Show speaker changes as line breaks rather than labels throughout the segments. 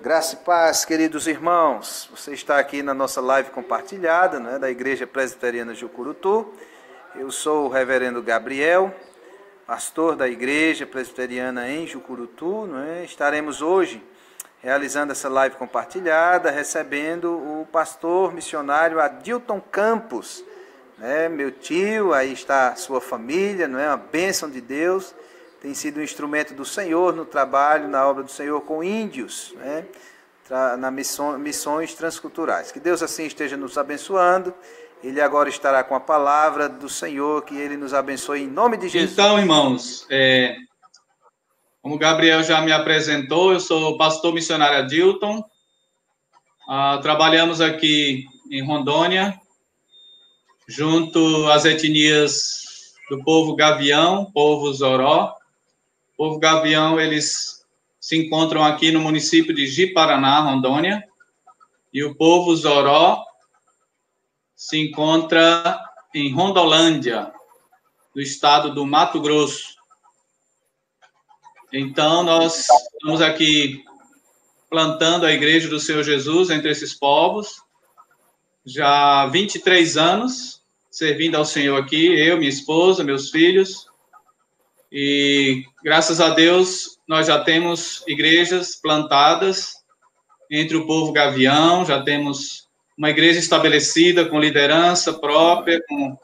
Graça e paz, queridos irmãos. Você está aqui na nossa live compartilhada, né, da Igreja Presbiteriana Jucurutu. Eu sou o reverendo Gabriel, pastor da Igreja Presbiteriana em Jucurutu. Né? Estaremos hoje realizando essa live compartilhada, recebendo o pastor missionário Adilton Campos, né? Meu tio, aí está a sua família, não é? Uma bênção de Deus. Tem sido um instrumento do Senhor no trabalho, na obra do Senhor com índios, né? Missões transculturais. Que Deus assim esteja nos abençoando. Ele agora estará com a palavra do Senhor, que Ele nos abençoe em nome de Jesus.
Então, irmãos, como o Gabriel já me apresentou, eu sou o pastor missionário Adilton. Trabalhamos aqui em Rondônia, junto às etnias do povo Gavião, povo Zoró. O povo Gavião, eles se encontram aqui no município de Ji-Paraná, Rondônia, e o povo Zoró se encontra em Rondolândia, do estado do Mato Grosso. Então, nós estamos aqui plantando a Igreja do Senhor Jesus entre esses povos, já há 23 anos, servindo ao Senhor aqui, eu, minha esposa, meus filhos. E, graças a Deus, nós já temos igrejas plantadas entre o povo Gavião, já temos uma igreja estabelecida com liderança própria, com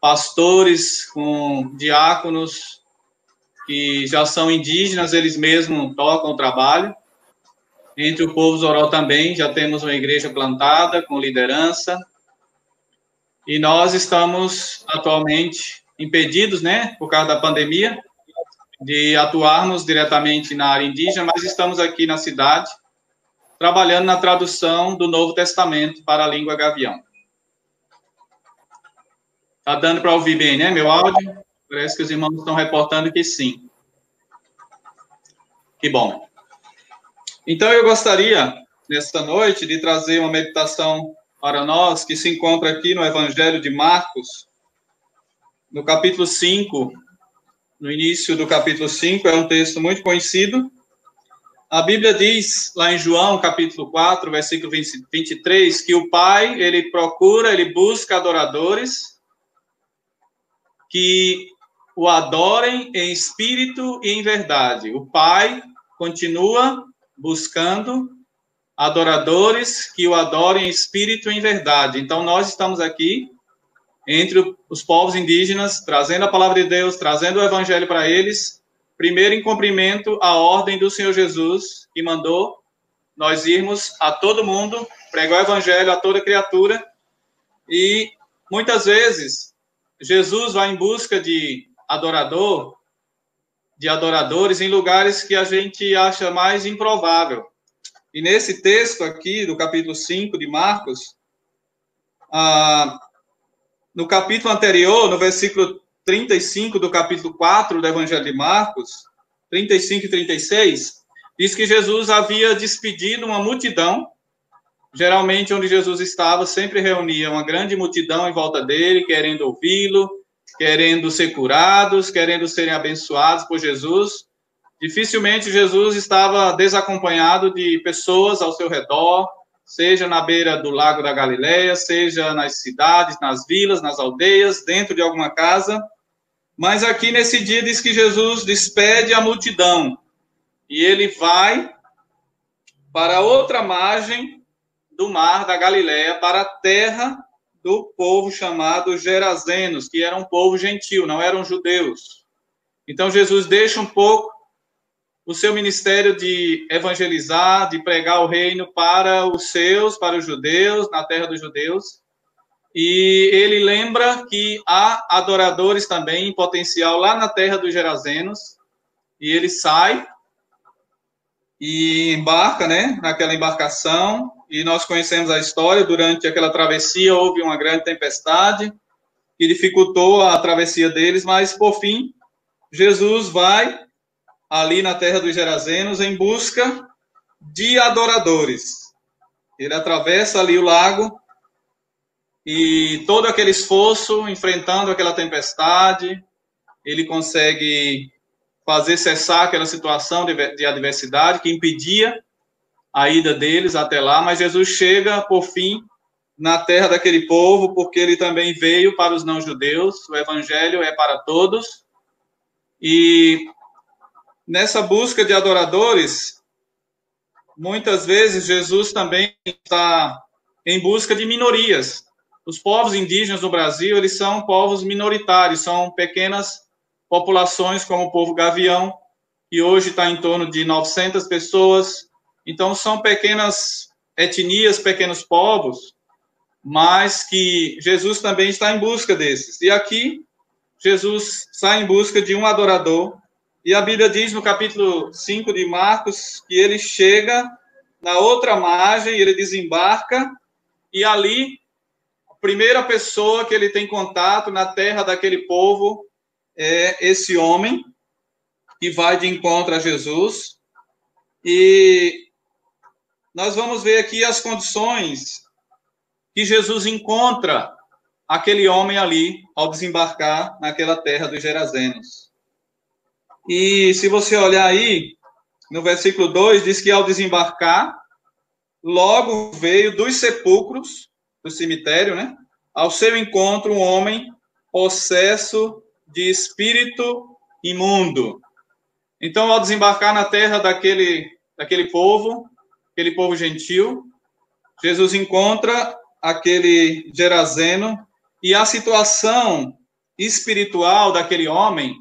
pastores, com diáconos, que já são indígenas, eles mesmos tocam o trabalho. Entre o povo Zoró também, já temos uma igreja plantada, com liderança. E nós estamos atualmente impedidos, né, por causa da pandemia, de atuarmos diretamente na área indígena, mas estamos aqui na cidade, trabalhando na tradução do Novo Testamento para a língua Gavião. Tá dando para ouvir bem, né, meu áudio? Parece que os irmãos estão reportando que sim. Que bom. Então, eu gostaria, nesta noite, de trazer uma meditação para nós, que se encontra aqui no Evangelho de Marcos, no capítulo 5, no início do capítulo 5, é um texto muito conhecido. A Bíblia diz, lá em João, capítulo 4, versículo 23, que o Pai, ele procura, ele busca adoradores que o adorem em espírito e em verdade. O Pai continua buscando adoradores que o adorem em espírito e em verdade. Então, nós estamos aqui entre os povos indígenas, trazendo a palavra de Deus, trazendo o evangelho para eles, primeiro em cumprimento à ordem do Senhor Jesus, que mandou nós irmos a todo mundo, pregar o evangelho a toda criatura, e muitas vezes Jesus vai em busca de adoradores em lugares que a gente acha mais improvável. E nesse texto aqui, do capítulo 5 de Marcos, no capítulo anterior, no versículo 35 do capítulo 4 do Evangelho de Marcos, 35 e 36, diz que Jesus havia despedido uma multidão. Geralmente, onde Jesus estava, sempre reunia uma grande multidão em volta dele, querendo ouvi-lo, querendo ser curados, querendo serem abençoados por Jesus. Dificilmente Jesus estava desacompanhado de pessoas ao seu redor, seja na beira do lago da Galileia, seja nas cidades, nas vilas, nas aldeias, dentro de alguma casa. Mas aqui nesse dia diz que Jesus despede a multidão e ele vai para outra margem do mar da Galileia, para a terra do povo chamado Gerazenos, que era um povo gentil, não eram judeus. Então Jesus deixa um pouco o seu ministério de evangelizar, de pregar o reino para os seus, para os judeus, na terra dos judeus. E ele lembra que há adoradores também em potencial lá na terra dos Gerazenos. E ele sai e embarca, né, naquela embarcação. E nós conhecemos a história. Durante aquela travessia houve uma grande tempestade que dificultou a travessia deles, mas por fim Jesus vai ali na terra dos Gerazenos em busca de adoradores. Ele atravessa ali o lago e todo aquele esforço, enfrentando aquela tempestade, ele consegue fazer cessar aquela situação de adversidade que impedia a ida deles até lá, mas Jesus chega, por fim, na terra daquele povo, porque ele também veio para os não-judeus, o evangelho é para todos, e nessa busca de adoradores, muitas vezes Jesus também está em busca de minorias. Os povos indígenas do Brasil, eles são povos minoritários, são pequenas populações como o povo Gavião, que hoje está em torno de 900 pessoas. Então, são pequenas etnias, pequenos povos, mas que Jesus também está em busca desses. E aqui, Jesus sai em busca de um adorador, e a Bíblia diz no capítulo 5 de Marcos que ele chega na outra margem, ele desembarca, e ali, a primeira pessoa que ele tem contato na terra daquele povo é esse homem, que vai de encontro a Jesus, e nós vamos ver aqui as condições que Jesus encontra aquele homem ali, ao desembarcar naquela terra dos Gerazenos. E se você olhar aí, no versículo 2, diz que ao desembarcar, logo veio dos sepulcros, do cemitério, né? Ao seu encontro, um homem possesso de espírito imundo. Então, ao desembarcar na terra daquele povo gentil, Jesus encontra aquele Gerazeno, e a situação espiritual daquele homem,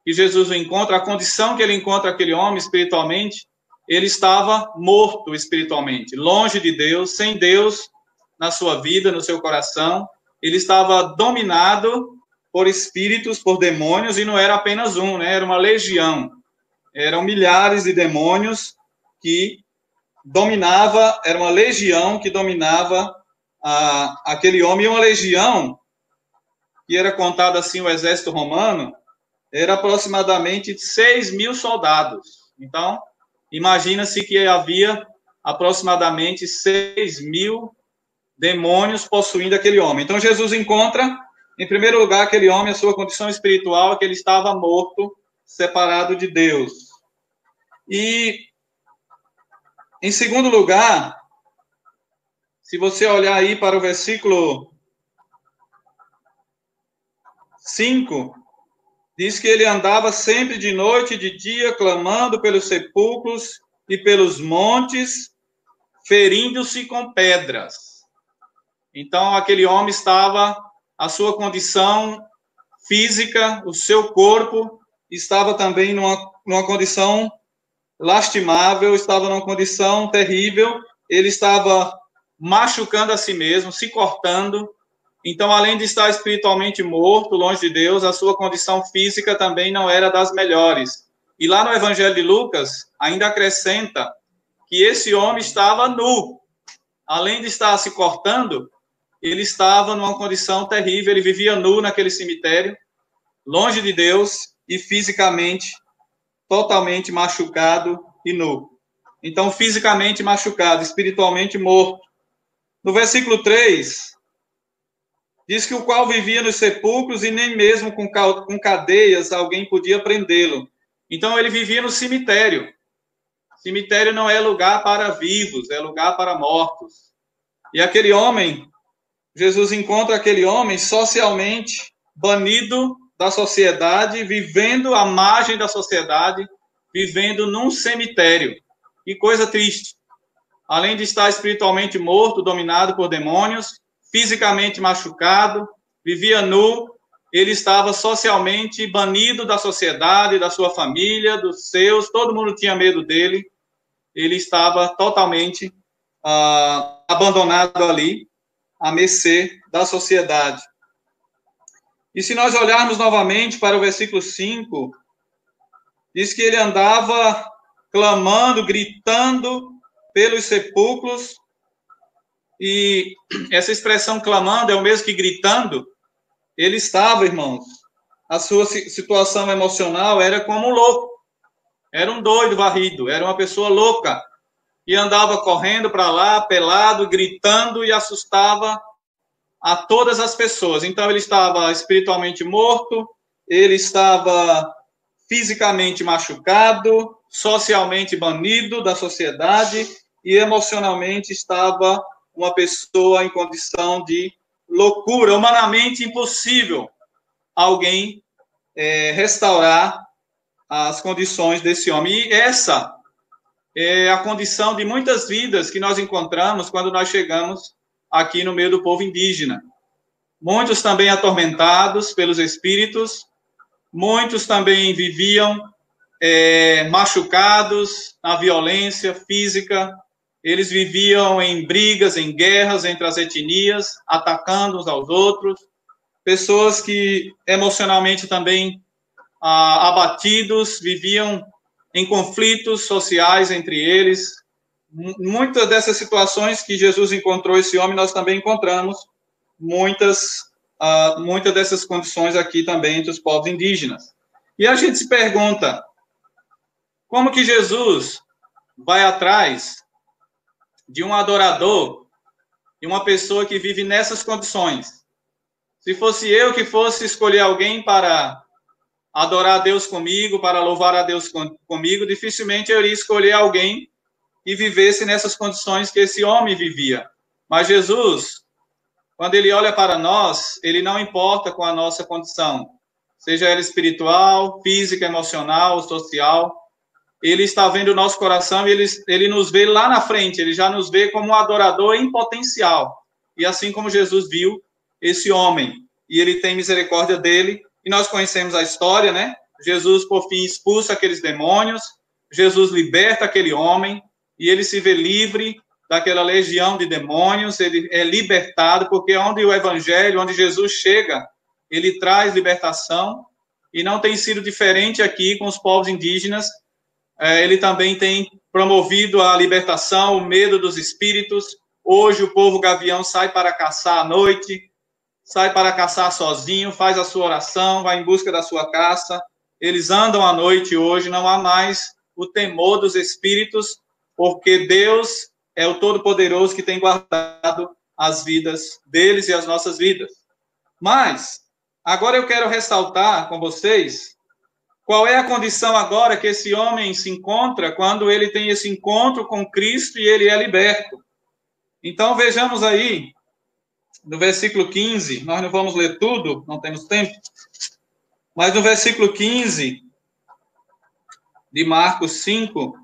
que Jesus encontra, a condição que ele encontra aquele homem espiritualmente, ele estava morto espiritualmente, longe de Deus, sem Deus na sua vida, no seu coração. Ele estava dominado por espíritos, por demônios, e não era apenas um, né? Era uma legião. Eram milhares de demônios que dominava, era uma legião que dominava aquele homem, e uma legião que era contada assim, o exército romano, era aproximadamente 6.000 soldados. Então, imagina-se que havia aproximadamente 6.000 demônios possuindo aquele homem. Então, Jesus encontra, em primeiro lugar, aquele homem, a sua condição espiritual, que ele estava morto, separado de Deus. E, em segundo lugar, se você olhar aí para o versículo 5, diz que ele andava sempre de noite e de dia, clamando pelos sepulcros e pelos montes, ferindo-se com pedras. Então, aquele homem estava, a sua condição física, o seu corpo, estava também numa condição lastimável, estava numa condição terrível, ele estava machucando a si mesmo, se cortando. Então, além de estar espiritualmente morto, longe de Deus, a sua condição física também não era das melhores. E lá no Evangelho de Lucas, ainda acrescenta que esse homem estava nu. Além de estar se cortando, ele estava numa condição terrível, ele vivia nu naquele cemitério, longe de Deus e fisicamente totalmente machucado e nu. Então, fisicamente machucado, espiritualmente morto. No versículo 3, diz que o qual vivia nos sepulcros e nem mesmo com cadeias alguém podia prendê-lo. Então, ele vivia no cemitério. Cemitério não é lugar para vivos, é lugar para mortos. E aquele homem, Jesus encontra aquele homem socialmente banido da sociedade, vivendo à margem da sociedade, vivendo num cemitério. Que coisa triste. Além de estar espiritualmente morto, dominado por demônios, fisicamente machucado, vivia nu, ele estava socialmente banido da sociedade, da sua família, dos seus, todo mundo tinha medo dele, ele estava totalmente abandonado ali, à mercê da sociedade. E se nós olharmos novamente para o versículo 5, diz que ele andava clamando, gritando pelos sepulcros, e essa expressão clamando é o mesmo que gritando. Ele estava, irmãos, a sua situação emocional era como um louco, era um doido varrido, era uma pessoa louca, e andava correndo para lá, pelado, gritando, e assustava a todas as pessoas. Então, ele estava espiritualmente morto, ele estava fisicamente machucado, socialmente banido da sociedade, e emocionalmente estava uma pessoa em condição de loucura, humanamente impossível alguém restaurar as condições desse homem. E essa é a condição de muitas vidas que nós encontramos quando nós chegamos aqui no meio do povo indígena. Muitos também atormentados pelos espíritos, muitos também viviam machucados na violência física, eles viviam em brigas, em guerras entre as etnias, atacando uns aos outros, pessoas que emocionalmente também abatidos, viviam em conflitos sociais entre eles. Muitas dessas situações que Jesus encontrou esse homem, nós também encontramos muitas dessas condições aqui também entre os povos indígenas. E a gente se pergunta, como que Jesus vai atrás de um adorador e uma pessoa que vive nessas condições? Se fosse eu que fosse escolher alguém para adorar a Deus comigo, para louvar a Deus comigo, dificilmente eu iria escolher alguém que vivesse nessas condições que esse homem vivia. Mas Jesus, quando ele olha para nós, ele não importa com a nossa condição, seja ela espiritual, física, emocional, social. Ele está vendo o nosso coração e ele nos vê lá na frente, ele já nos vê como um adorador em potencial. E assim como Jesus viu esse homem, e ele tem misericórdia dele, e nós conhecemos a história, né? Jesus, por fim, expulsa aqueles demônios, Jesus liberta aquele homem, e ele se vê livre daquela legião de demônios, ele é libertado, porque onde o evangelho, onde Jesus chega, ele traz libertação, e não tem sido diferente aqui com os povos indígenas. Ele também tem promovido a libertação, o medo dos espíritos. Hoje o povo gavião sai para caçar à noite, sai para caçar sozinho, faz a sua oração, vai em busca da sua caça. Eles andam à noite hoje, não há mais o temor dos espíritos, porque Deus é o Todo-Poderoso que tem guardado as vidas deles e as nossas vidas. Mas, agora eu quero ressaltar com vocês qual é a condição agora que esse homem se encontra quando ele tem esse encontro com Cristo e ele é liberto. Então, vejamos aí, no versículo 15, nós não vamos ler tudo, não temos tempo, mas no versículo 15 de Marcos 5,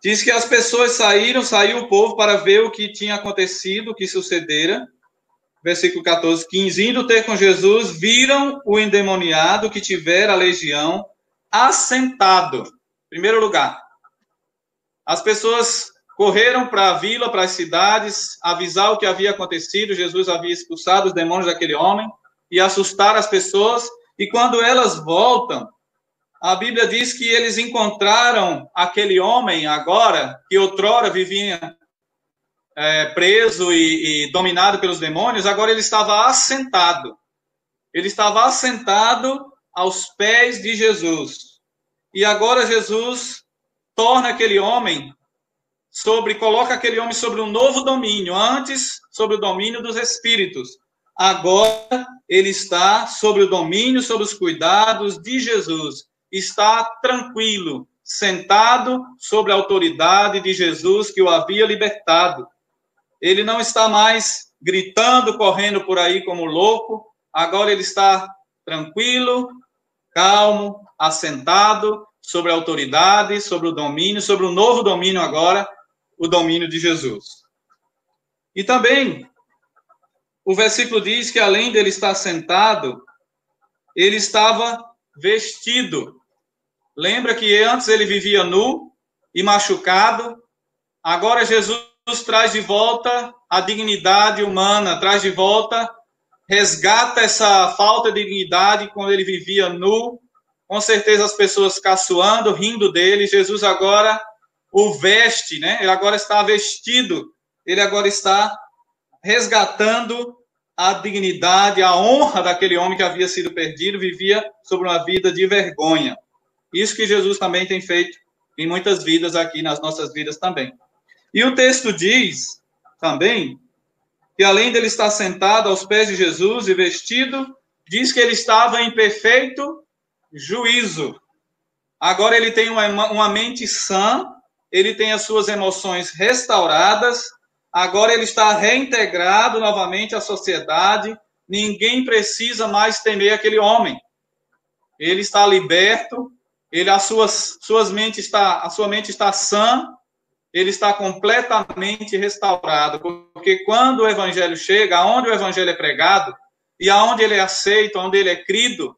diz que as pessoas saiu o povo para ver o que tinha acontecido, o que sucedera. Versículo 14, 15, indo ter com Jesus, viram o endemoniado que tivera a legião assentado. Primeiro lugar, as pessoas correram para a vila, para as cidades, avisar o que havia acontecido. Jesus havia expulsado os demônios daquele homem e assustar as pessoas. E quando elas voltam, a Bíblia diz que eles encontraram aquele homem agora, que outrora vivia preso e dominado pelos demônios, agora ele estava assentado. Ele estava assentado aos pés de Jesus. E agora Jesus torna aquele homem coloca aquele homem sobre um novo domínio, antes sobre o domínio dos espíritos. Agora ele está sobre o domínio, sobre os cuidados de Jesus. Está tranquilo, sentado sobre a autoridade de Jesus que o havia libertado. Ele não está mais gritando, correndo por aí como louco. Agora ele está tranquilo, calmo, assentado sobre a autoridade, sobre o domínio, sobre o novo domínio agora, o domínio de Jesus. E também, o versículo diz que além dele estar sentado, ele estava vestido. Lembra que antes ele vivia nu e machucado. Agora Jesus traz de volta a dignidade humana, traz de volta, resgata essa falta de dignidade quando ele vivia nu. Com certeza as pessoas caçoando, rindo dele. Jesus agora o veste, né? Ele agora está vestido, ele agora está resgatando a dignidade, a honra daquele homem que havia sido perdido, vivia sobre uma vida de vergonha. Isso que Jesus também tem feito em muitas vidas aqui, nas nossas vidas também. E o texto diz também que além dele estar sentado aos pés de Jesus e vestido, diz que ele estava em perfeito juízo. Agora ele tem uma mente sã, ele tem as suas emoções restauradas, agora ele está reintegrado novamente à sociedade, ninguém precisa mais temer aquele homem. Ele está liberto, a sua mente está sã, ele está completamente restaurado, porque quando o evangelho chega, aonde o evangelho é pregado, e aonde ele é aceito, onde ele é crido,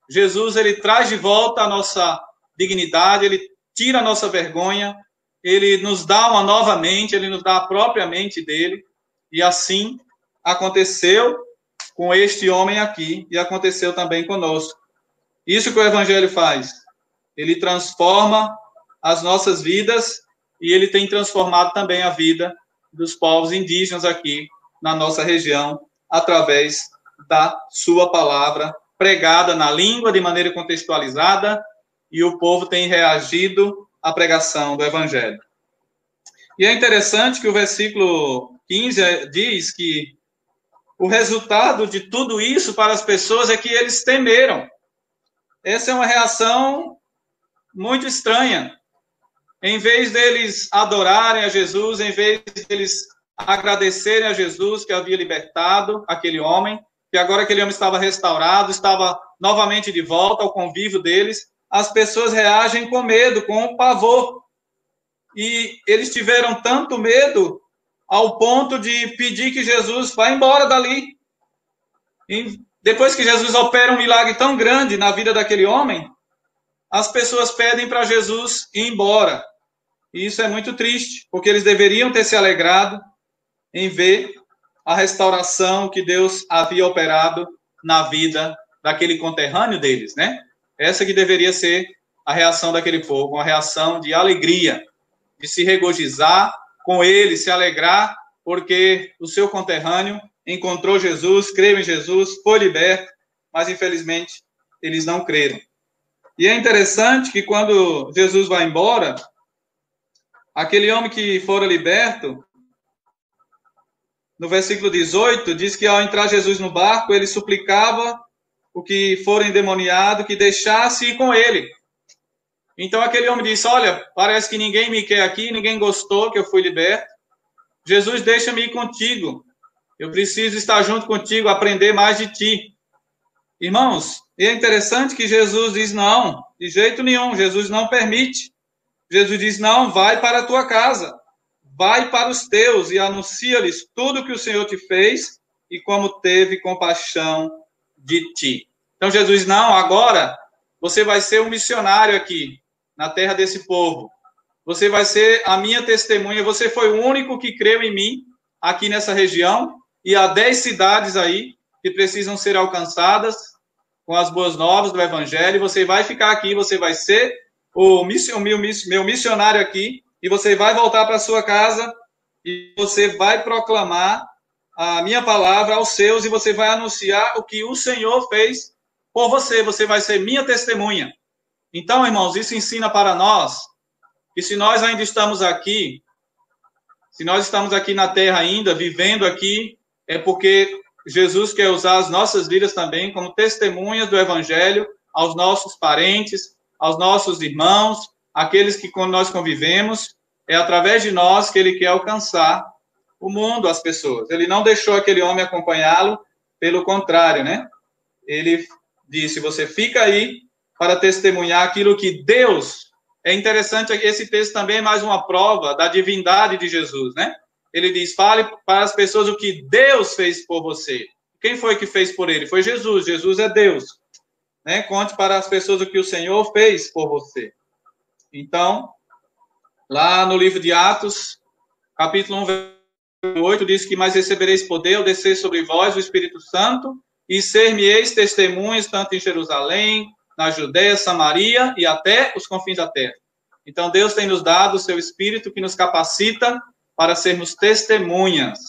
Jesus, ele traz de volta a nossa dignidade, ele tira a nossa vergonha, ele nos dá uma nova mente, ele nos dá a própria mente dele, e assim aconteceu com este homem aqui, e aconteceu também conosco. Isso que o evangelho faz, ele transforma as nossas vidas, e ele tem transformado também a vida dos povos indígenas aqui na nossa região, através da sua palavra, pregada na língua de maneira contextualizada, e o povo tem reagido à pregação do evangelho. E é interessante que o versículo 15 diz que o resultado de tudo isso para as pessoas é que eles temeram. Essa é uma reação muito estranha. Em vez deles adorarem a Jesus, em vez deles agradecerem a Jesus que havia libertado aquele homem, que agora aquele homem estava restaurado, estava novamente de volta ao convívio deles, as pessoas reagem com medo, com pavor. E eles tiveram tanto medo ao ponto de pedir que Jesus vá embora dali. E depois que Jesus opera um milagre tão grande na vida daquele homem, as pessoas pedem para Jesus ir embora. E isso é muito triste, porque eles deveriam ter se alegrado em ver a restauração que Deus havia operado na vida daquele conterrâneo deles, né? Essa que deveria ser a reação daquele povo, uma reação de alegria, de se regozijar com ele, se alegrar, porque o seu conterrâneo encontrou Jesus, creu em Jesus, foi liberto, mas infelizmente eles não creram. E é interessante que quando Jesus vai embora, aquele homem que fora liberto, no versículo 18, diz que ao entrar Jesus no barco, ele suplicava o que fora endemoniado que deixasse ir com ele. Então aquele homem disse, olha, parece que ninguém me quer aqui, ninguém gostou que eu fui liberto. Jesus, deixa-me ir contigo. Eu preciso estar junto contigo, aprender mais de ti. Irmãos, é interessante que Jesus diz não, de jeito nenhum, Jesus não permite. Jesus diz, não, vai para a tua casa, vai para os teus e anuncia-lhes tudo que o Senhor te fez e como teve compaixão de ti. Então Jesus diz, não, agora você vai ser um missionário aqui, na terra desse povo. Você vai ser a minha testemunha, você foi o único que creu em mim aqui nessa região, e há 10 cidades aí que precisam ser alcançadas com as boas novas do evangelho, você vai ficar aqui, você vai ser o meu missionário aqui, e você vai voltar para sua casa, e você vai proclamar a minha palavra aos seus, e você vai anunciar o que o Senhor fez por você, você vai ser minha testemunha. Então, irmãos, isso ensina para nós que se nós ainda estamos aqui, se nós estamos aqui na terra ainda, vivendo aqui, é porque Jesus quer usar as nossas vidas também como testemunhas do evangelho aos nossos parentes, aos nossos irmãos, aqueles que com nós convivemos, é através de nós que ele quer alcançar o mundo, as pessoas. Ele não deixou aquele homem acompanhá-lo, pelo contrário, né? Ele disse, você fica aí para testemunhar aquilo que Deus... É interessante, esse texto também é mais uma prova da divindade de Jesus, né? Ele diz, fale para as pessoas o que Deus fez por você. Quem foi que fez por ele? Foi Jesus, Jesus é Deus. Né? Conte para as pessoas o que o Senhor fez por você. Então, lá no livro de Atos, capítulo 1, versículo 8, diz que, mas recebereis poder ao descer sobre vós o Espírito Santo, e ser-me-eis testemunhas, tanto em Jerusalém, na Judéia, Samaria e até os confins da terra. Então, Deus tem nos dado o seu Espírito que nos capacita para sermos testemunhas,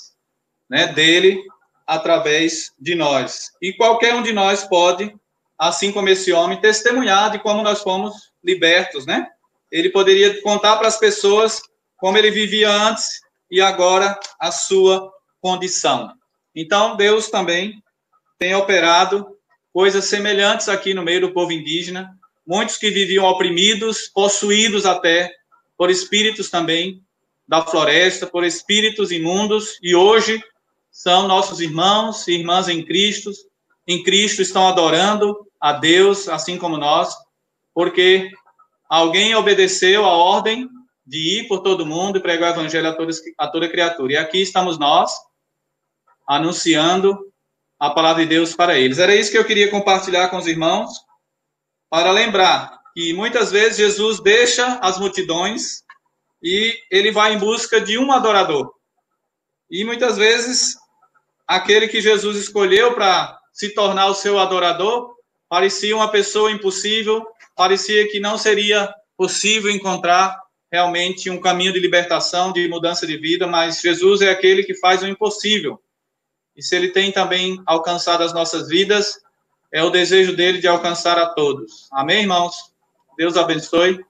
né, dele através de nós. E qualquer um de nós pode, assim como esse homem, testemunhar de como nós fomos libertos, né? Ele poderia contar para as pessoas como ele vivia antes e agora a sua condição. Então, Deus também tem operado coisas semelhantes aqui no meio do povo indígena, muitos que viviam oprimidos, possuídos até por espíritos também da floresta, por espíritos imundos, e hoje são nossos irmãos e irmãs em Cristo estão adorando a Deus, assim como nós, porque alguém obedeceu a ordem de ir por todo mundo e pregar o evangelho a toda criatura. E aqui estamos nós, anunciando a palavra de Deus para eles. Era isso que eu queria compartilhar com os irmãos, para lembrar que muitas vezes Jesus deixa as multidões e ele vai em busca de um adorador. E muitas vezes aquele que Jesus escolheu para se tornar o seu adorador parecia uma pessoa impossível, parecia que não seria possível encontrar realmente um caminho de libertação, de mudança de vida, mas Jesus é aquele que faz o impossível. E se ele tem também alcançado as nossas vidas, é o desejo dele de alcançar a todos. Amém, irmãos? Deus abençoe.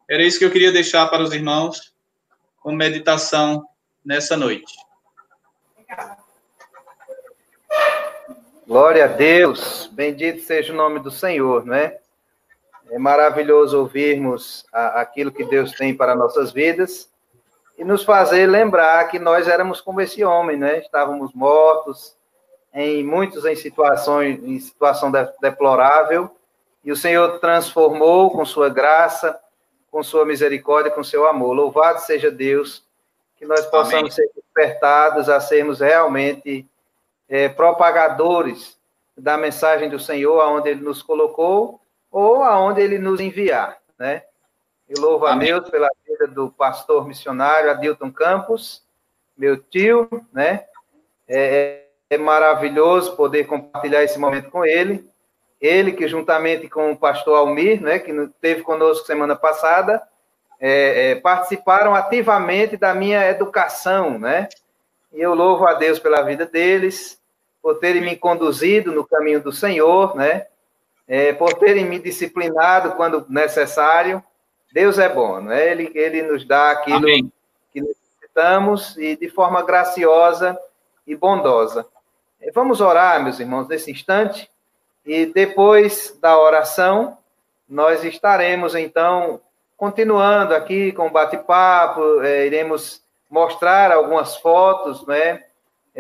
Era isso que eu queria deixar para os irmãos como meditação nessa noite.
Glória a Deus, bendito seja o nome do Senhor, não é? É maravilhoso ouvirmos aquilo que Deus tem para nossas vidas e nos fazer lembrar que nós éramos como esse homem, né? Estávamos mortos, em situação deplorável, e o Senhor transformou com sua graça, com sua misericórdia, com seu amor. Louvado seja Deus, que nós possamos ser despertados a sermos realmente propagadores da mensagem do Senhor, aonde Ele nos colocou ou aonde Ele nos enviar, né? Eu louvo a Deus pela vida do pastor missionário Adilton Campos, meu tio, né? É maravilhoso poder compartilhar esse momento com ele. Ele que, juntamente com o pastor Almir, né, que esteve conosco semana passada, participaram ativamente da minha educação, né? E eu louvo a Deus pela vida deles, por terem me conduzido no caminho do Senhor, né? Por terem me disciplinado quando necessário. Deus é bom, né? Ele nos dá aquilo que necessitamos e de forma graciosa e bondosa. Vamos orar, meus irmãos, nesse instante, e depois da oração, nós estaremos, então, continuando aqui com o bate-papo, iremos mostrar algumas fotos, né,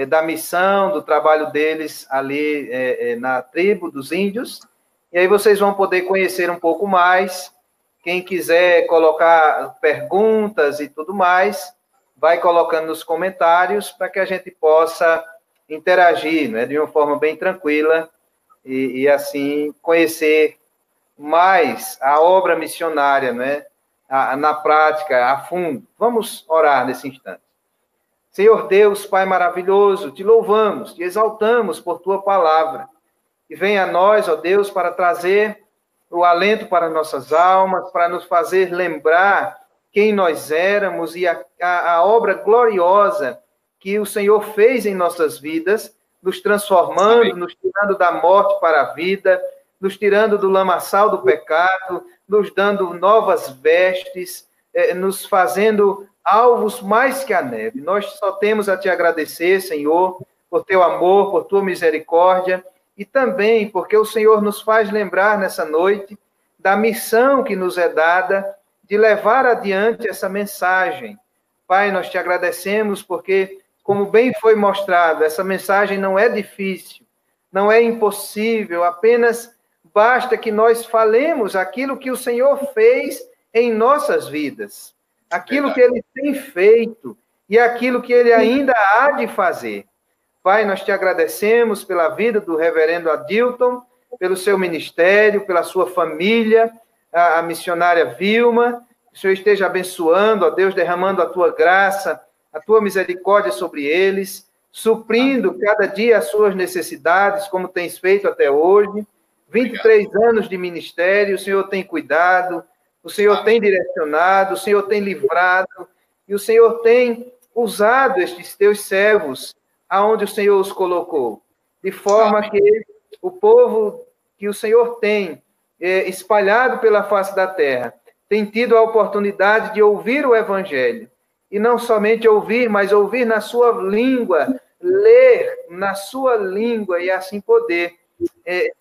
da missão, do trabalho deles ali na tribo dos índios, e aí vocês vão poder conhecer um pouco mais. Quem quiser colocar perguntas e tudo mais, vai colocando nos comentários para que a gente possa interagir, né, de uma forma bem tranquila e assim conhecer mais a obra missionária, né, na prática, a fundo. Vamos orar nesse instante. Senhor Deus, Pai maravilhoso, te louvamos, te exaltamos por tua palavra. E venha a nós, ó Deus, para trazer o alento para nossas almas, para nos fazer lembrar quem nós éramos e a obra gloriosa que o Senhor fez em nossas vidas, nos transformando, Amém. Nos tirando da morte para a vida, nos tirando do lamaçal do pecado, nos dando novas vestes, nos fazendo alvos mais que a neve. Nós só temos a te agradecer, Senhor, por teu amor, por tua misericórdia, e também porque o Senhor nos faz lembrar nessa noite da missão que nos é dada de levar adiante essa mensagem. Pai, nós te agradecemos porque, como bem foi mostrado, essa mensagem não é difícil, não é impossível, apenas basta que nós falemos aquilo que o Senhor fez em nossas vidas, aquilo que Ele tem feito e aquilo que Ele ainda há de fazer. Pai, nós te agradecemos pela vida do reverendo Adilton, pelo seu ministério, pela sua família, a missionária Vilma. Que o Senhor esteja abençoando, ó Deus, derramando a tua graça, a tua misericórdia sobre eles, suprindo cada dia as suas necessidades, como tens feito até hoje. 23 anos de ministério, o Senhor tem cuidado, o Senhor tem direcionado, o Senhor tem livrado, e o Senhor tem usado estes teus servos aonde o Senhor os colocou, de forma que o povo que o Senhor tem espalhado pela face da terra tem tido a oportunidade de ouvir o Evangelho, e não somente ouvir, mas ouvir na sua língua, ler na sua língua, e assim poder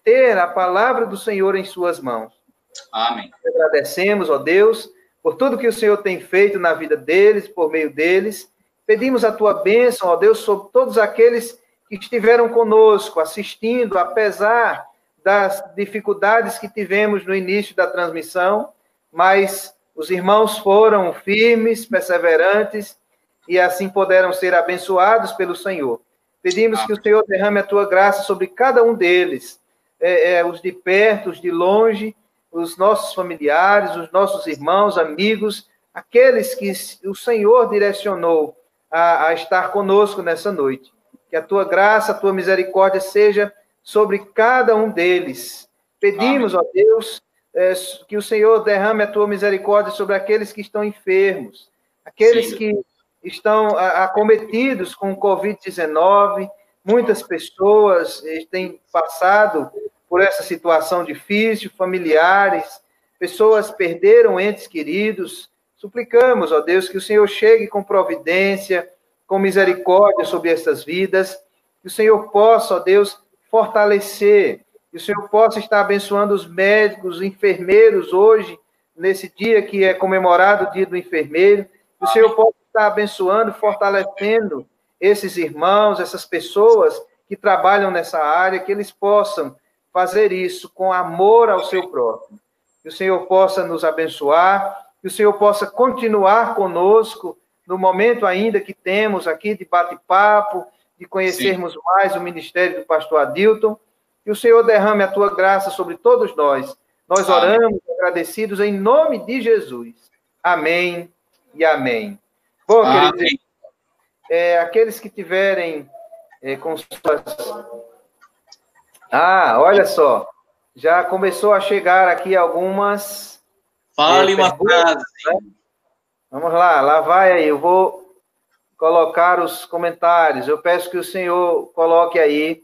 ter a palavra do Senhor em suas mãos.
Amém.
Agradecemos, ó Deus, por tudo que o Senhor tem feito na vida deles, por meio deles. Pedimos a tua bênção, ó Deus, sobre todos aqueles que estiveram conosco, assistindo, apesar das dificuldades que tivemos no início da transmissão, mas os irmãos foram firmes, perseverantes, e assim puderam ser abençoados pelo Senhor. Pedimos que o Senhor derrame a tua graça sobre cada um deles, os de perto, os de longe, os nossos familiares, os nossos irmãos, amigos, aqueles que o Senhor direcionou a estar conosco nessa noite. Que a tua graça, a tua misericórdia seja sobre cada um deles. Pedimos, ó Deus, que o Senhor derrame a tua misericórdia sobre aqueles que estão enfermos, aqueles que estão acometidos com o Covid-19. Muitas pessoas têm passado por essa situação difícil, familiares, pessoas perderam entes queridos. Suplicamos, ó Deus, que o Senhor chegue com providência, com misericórdia sobre essas vidas, que o Senhor possa, ó Deus, fortalecer, que o Senhor possa estar abençoando os médicos, os enfermeiros hoje, nesse dia que é comemorado o Dia do Enfermeiro, que o Senhor possa estar abençoando, fortalecendo esses irmãos, essas pessoas que trabalham nessa área, que eles possam fazer isso com amor ao seu próximo. Que o Senhor possa nos abençoar, que o Senhor possa continuar conosco no momento ainda que temos aqui de bate-papo, de conhecermos mais o ministério do pastor Adilton. Que o Senhor derrame a tua graça sobre todos nós. Nós oramos agradecidos em nome de Jesus. Amém e amém. Bom, queridos, aqueles que tiverem com suas... olha só, já começou a chegar aqui algumas...
Fale uma frase.
Né? Vamos lá vai aí, eu vou colocar os comentários. Eu peço que o senhor coloque aí,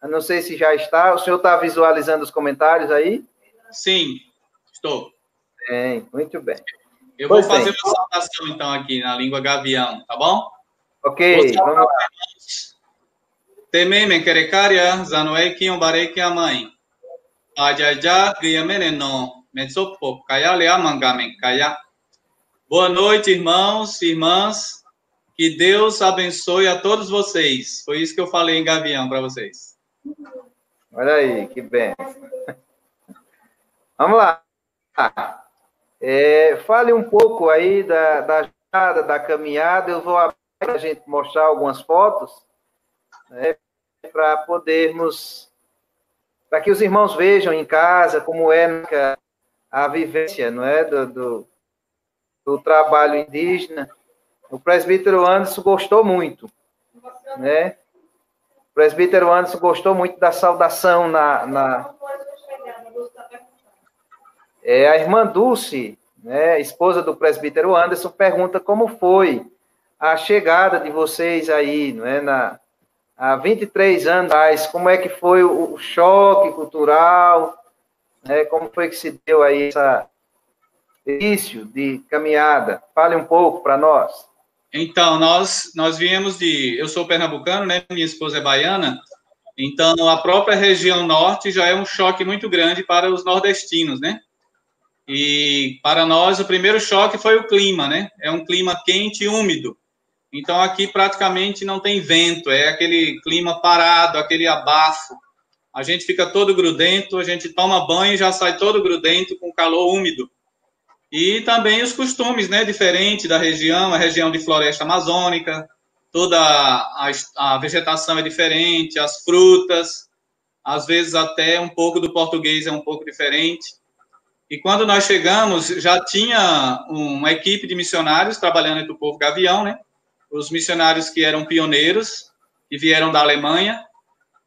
eu não sei se já está, o senhor está visualizando os comentários aí?
Sim, estou.
Bem, muito bem.
Eu vou fazer uma saudação, então, aqui na língua gavião, tá bom?
Ok, vamos lá.
Tememe kerekária, zanoei kiombarei kiamai. Ajaja, griameneno, metsopo, kaya leamangamen, kaya. Boa noite, irmãos e irmãs. Que Deus abençoe a todos vocês. Foi isso que eu falei em gavião para vocês.
Olha aí, que bem. Vamos lá. Fale um pouco aí da jornada, da caminhada. Eu vou abrir para a gente mostrar algumas fotos, né, para podermos... para que os irmãos vejam em casa como é a vivência, não é, do trabalho indígena. O presbítero Anderson gostou muito, né? O presbítero Anderson gostou muito da saudação a irmã Dulce, né, esposa do presbítero Anderson, pergunta como foi a chegada de vocês aí, não é, há 23 anos atrás, como é que foi o choque cultural, né, como foi que se deu aí esse início de caminhada? Fale um pouco para nós.
Então, nós viemos eu sou pernambucano, né, minha esposa é baiana, então a própria região norte já é um choque muito grande para os nordestinos, né? E para nós o primeiro choque foi o clima, né? É um clima quente e úmido. Então aqui praticamente não tem vento, é aquele clima parado, aquele abafo. A gente fica todo grudento, a gente toma banho e já sai todo grudento com calor úmido. E também os costumes, né, diferentes da região, a região de floresta amazônica, toda a vegetação é diferente, as frutas, às vezes até um pouco do português é um pouco diferente. E quando nós chegamos, já tinha uma equipe de missionários trabalhando entre o povo gavião, né? Os missionários que eram pioneiros, que vieram da Alemanha,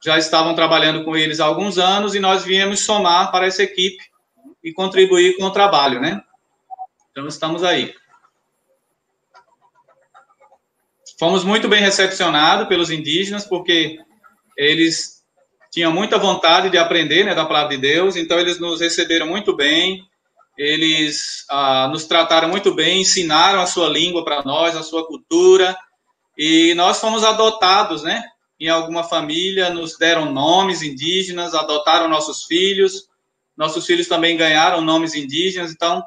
já estavam trabalhando com eles há alguns anos e nós viemos somar para essa equipe e contribuir com o trabalho, né? Então, estamos aí. Fomos muito bem recepcionados pelos indígenas, porque eles tinham muita vontade de aprender, né, da palavra de Deus, então eles nos receberam muito bem, eles nos trataram muito bem, ensinaram a sua língua para nós, a sua cultura, e nós fomos adotados, né, em alguma família, nos deram nomes indígenas, adotaram nossos filhos também ganharam nomes indígenas, então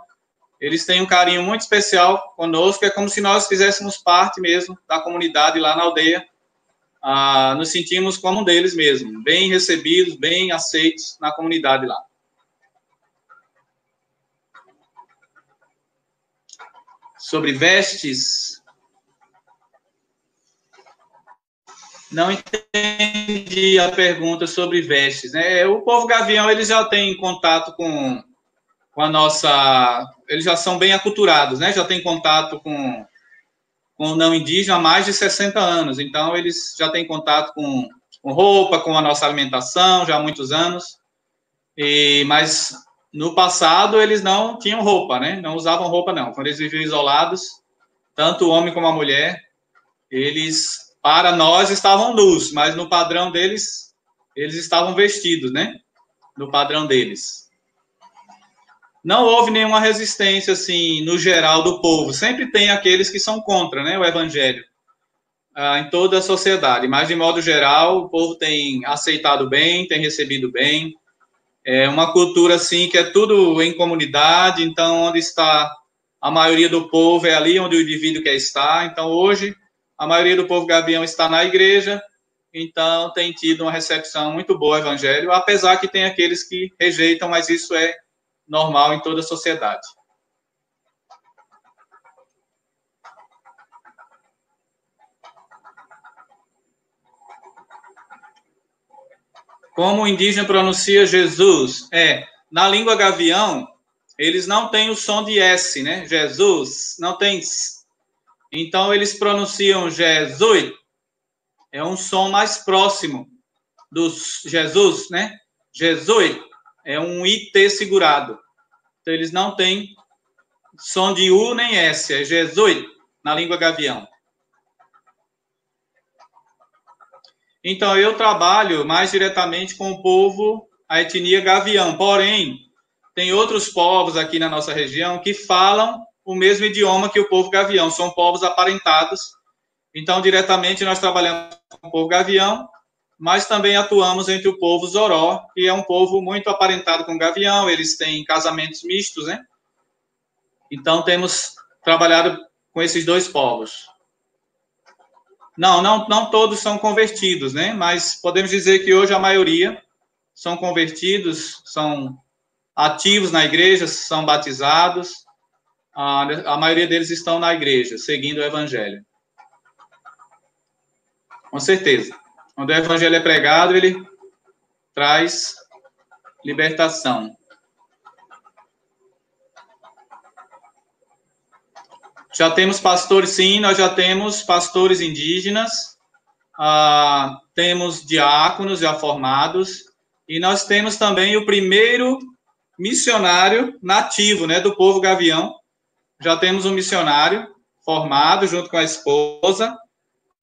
eles têm um carinho muito especial conosco, é como se nós fizéssemos parte mesmo da comunidade lá na aldeia, nos sentimos como um deles mesmo, bem recebidos, bem aceitos na comunidade lá. Sobre vestes, não entendi a pergunta sobre vestes, né? O povo Gavião, eles já tem contato com a nossa... Eles já são bem aculturados, né? Já tem contato com o não indígena há mais de 60 anos. Então, eles já têm contato com roupa, com a nossa alimentação, já há muitos anos. Mas, no passado, eles não tinham roupa, né? Não usavam roupa, não. Quando eles viviam isolados, tanto o homem como a mulher, eles, para nós, estavam nus, mas no padrão deles, eles estavam vestidos, né? No padrão deles. Não houve nenhuma resistência, assim, no geral do povo. Sempre tem aqueles que são contra, né, o evangelho, em toda a sociedade. Mas, de modo geral, o povo tem aceitado bem, tem recebido bem. É uma cultura, assim, que é tudo em comunidade. Então, onde está a maioria do povo é ali onde o indivíduo quer estar. Então, hoje, a maioria do povo Gavião está na igreja. Então, tem tido uma recepção muito boa ao evangelho, apesar que tem aqueles que rejeitam, mas isso é normal em toda a sociedade. Como o indígena pronuncia Jesus? Na língua Gavião, eles não têm o som de S, né? Jesus, não tem S. Então, eles pronunciam Jesus. É um som mais próximo do Jesus, né? Jesus é um IT segurado. Então, eles não têm som de U nem S. É Jesus na língua Gavião. Então, eu trabalho mais diretamente com o povo, a etnia Gavião. Porém, tem outros povos aqui na nossa região que falam o mesmo idioma que o povo Gavião. São povos aparentados. Então, diretamente, nós trabalhamos com o povo Gavião, mas também atuamos entre o povo Zoró, que é um povo muito aparentado com o Gavião. Eles têm casamentos mistos, né? Então, temos trabalhado com esses dois povos. Não todos são convertidos, né? Mas podemos dizer que hoje a maioria são convertidos, são ativos na igreja, são batizados. A maioria deles estão na igreja, seguindo o evangelho. Com certeza. Quando o evangelho é pregado, ele traz libertação. Já temos pastores, sim, nós já temos pastores indígenas, temos diáconos já formados, e nós temos também o primeiro missionário nativo, né, do povo Gavião. Já temos um missionário formado junto com a esposa,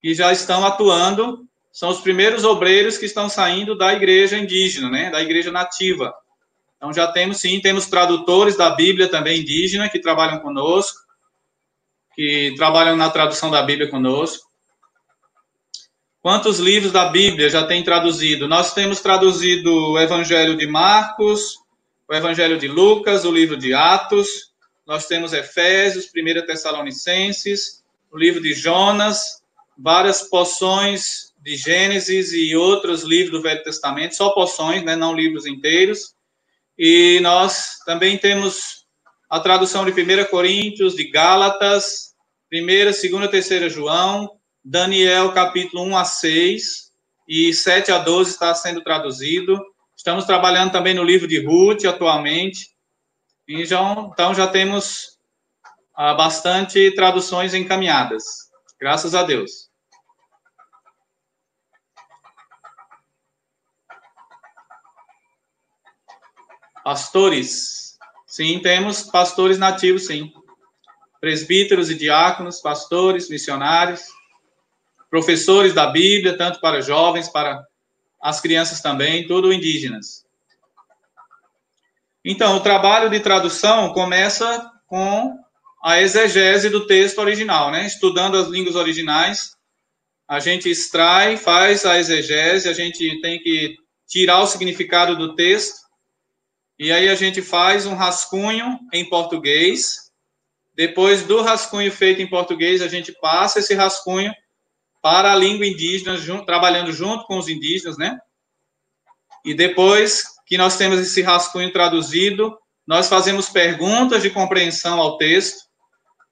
e já estão atuando, são os primeiros obreiros que estão saindo da igreja indígena, né, da igreja nativa. Então já temos, sim, temos tradutores da Bíblia também indígena que trabalham conosco, que trabalham na tradução da Bíblia conosco. Quantos livros da Bíblia já tem traduzido? Nós temos traduzido o Evangelho de Marcos, o Evangelho de Lucas, o livro de Atos, nós temos Efésios, 1 Tessalonicenses, o livro de Jonas, várias porções de Gênesis e outros livros do Velho Testamento, só porções, né, não livros inteiros. E nós também temos a tradução de 1 Coríntios, de Gálatas, 1ª, 2ª, 3ª João, Daniel, capítulo 1 a 6, e 7 a 12 está sendo traduzido. Estamos trabalhando também no livro de Ruth, atualmente. E então, já temos bastante traduções encaminhadas. Graças a Deus. Pastores. Sim, temos pastores nativos, sim. Presbíteros e diáconos, pastores, missionários, professores da Bíblia, tanto para jovens, para as crianças também, tudo indígenas. Então, o trabalho de tradução começa com a exegese do texto original, né? Estudando as línguas originais, a gente extrai, faz a exegese, a gente tem que tirar o significado do texto, e aí a gente faz um rascunho em português, Depois do rascunho feito em português, a gente passa esse rascunho para a língua indígena, trabalhando junto com os indígenas, né? E depois que nós temos esse rascunho traduzido, nós fazemos perguntas de compreensão ao texto,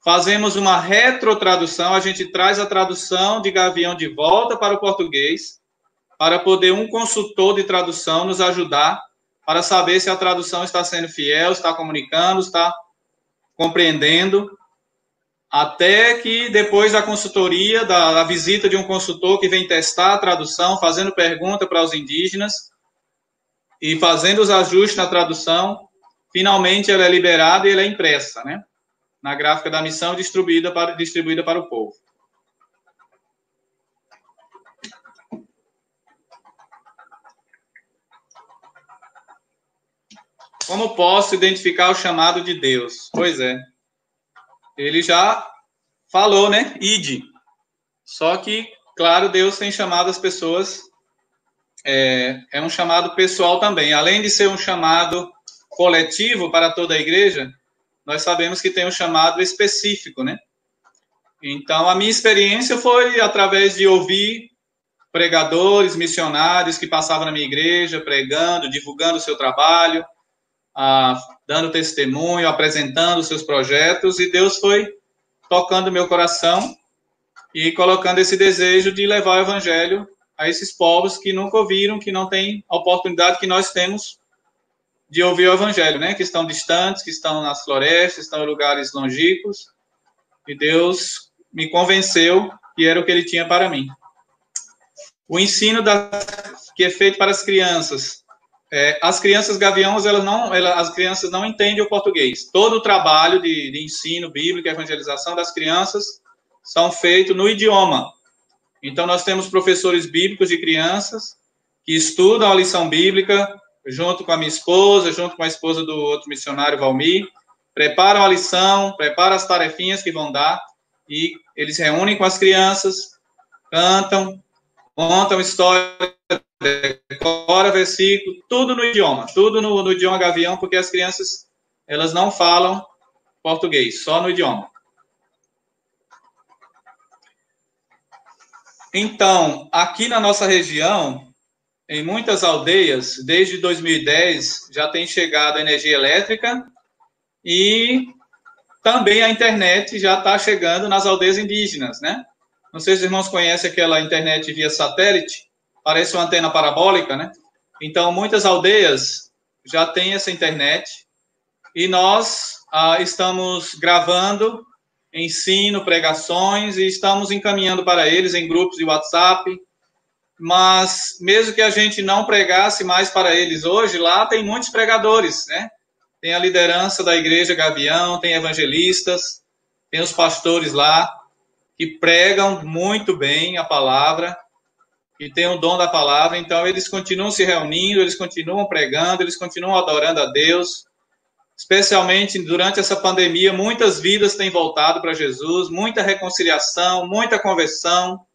fazemos uma retrotradução, a gente traz a tradução de Gavião de volta para o português, para poder um consultor de tradução nos ajudar para saber se a tradução está sendo fiel, está comunicando, está compreendendo, até que depois da consultoria, da visita de um consultor que vem testar a tradução, fazendo pergunta para os indígenas e fazendo os ajustes na tradução, finalmente ela é liberada e ela é impressa, né? Na gráfica da missão, distribuída para o povo. Como posso identificar o chamado de Deus? Pois é. Ele já falou, né? Ide. Só que, claro, Deus tem chamado as pessoas, é um chamado pessoal também. Além de ser um chamado coletivo para toda a igreja, nós sabemos que tem um chamado específico, né? Então, a minha experiência foi através de ouvir pregadores, missionários que passavam na minha igreja, pregando, divulgando o seu trabalho, dando testemunho, apresentando os seus projetos, e Deus foi tocando meu coração e colocando esse desejo de levar o evangelho a esses povos que nunca ouviram, que não têm a oportunidade que nós temos de ouvir o evangelho, né? Que estão distantes, que estão nas florestas, estão em lugares longínquos, e Deus me convenceu que era o que Ele tinha para mim. O ensino que é feito para as crianças. As crianças gaviões, as crianças não entendem o português. Todo o trabalho de ensino bíblico e evangelização das crianças são feitos no idioma. Então, nós temos professores bíblicos de crianças que estudam a lição bíblica junto com a minha esposa, junto com a esposa do outro missionário, Valmir, preparam a lição, preparam as tarefinhas que vão dar, e eles reúnem com as crianças, cantam, contam história, decora versículo, tudo no idioma, tudo no idioma gavião, porque as crianças, elas não falam português, só no idioma. Então, aqui na nossa região, em muitas aldeias, desde 2010, já tem chegado a energia elétrica e também a internet já está chegando nas aldeias indígenas, né? Não sei se os irmãos conhecem aquela internet via satélite, parece uma antena parabólica, né? Então, muitas aldeias já têm essa internet e nós estamos gravando ensino, pregações e estamos encaminhando para eles em grupos de WhatsApp. Mas mesmo que a gente não pregasse mais para eles hoje, lá tem muitos pregadores, né? Tem a liderança da Igreja Gavião, tem evangelistas, tem os pastores lá que pregam muito bem a palavra, que têm o dom da palavra. Então, eles continuam se reunindo, eles continuam pregando, eles continuam adorando a Deus. Especialmente durante essa pandemia, muitas vidas têm voltado para Jesus, muita reconciliação, muita conversão.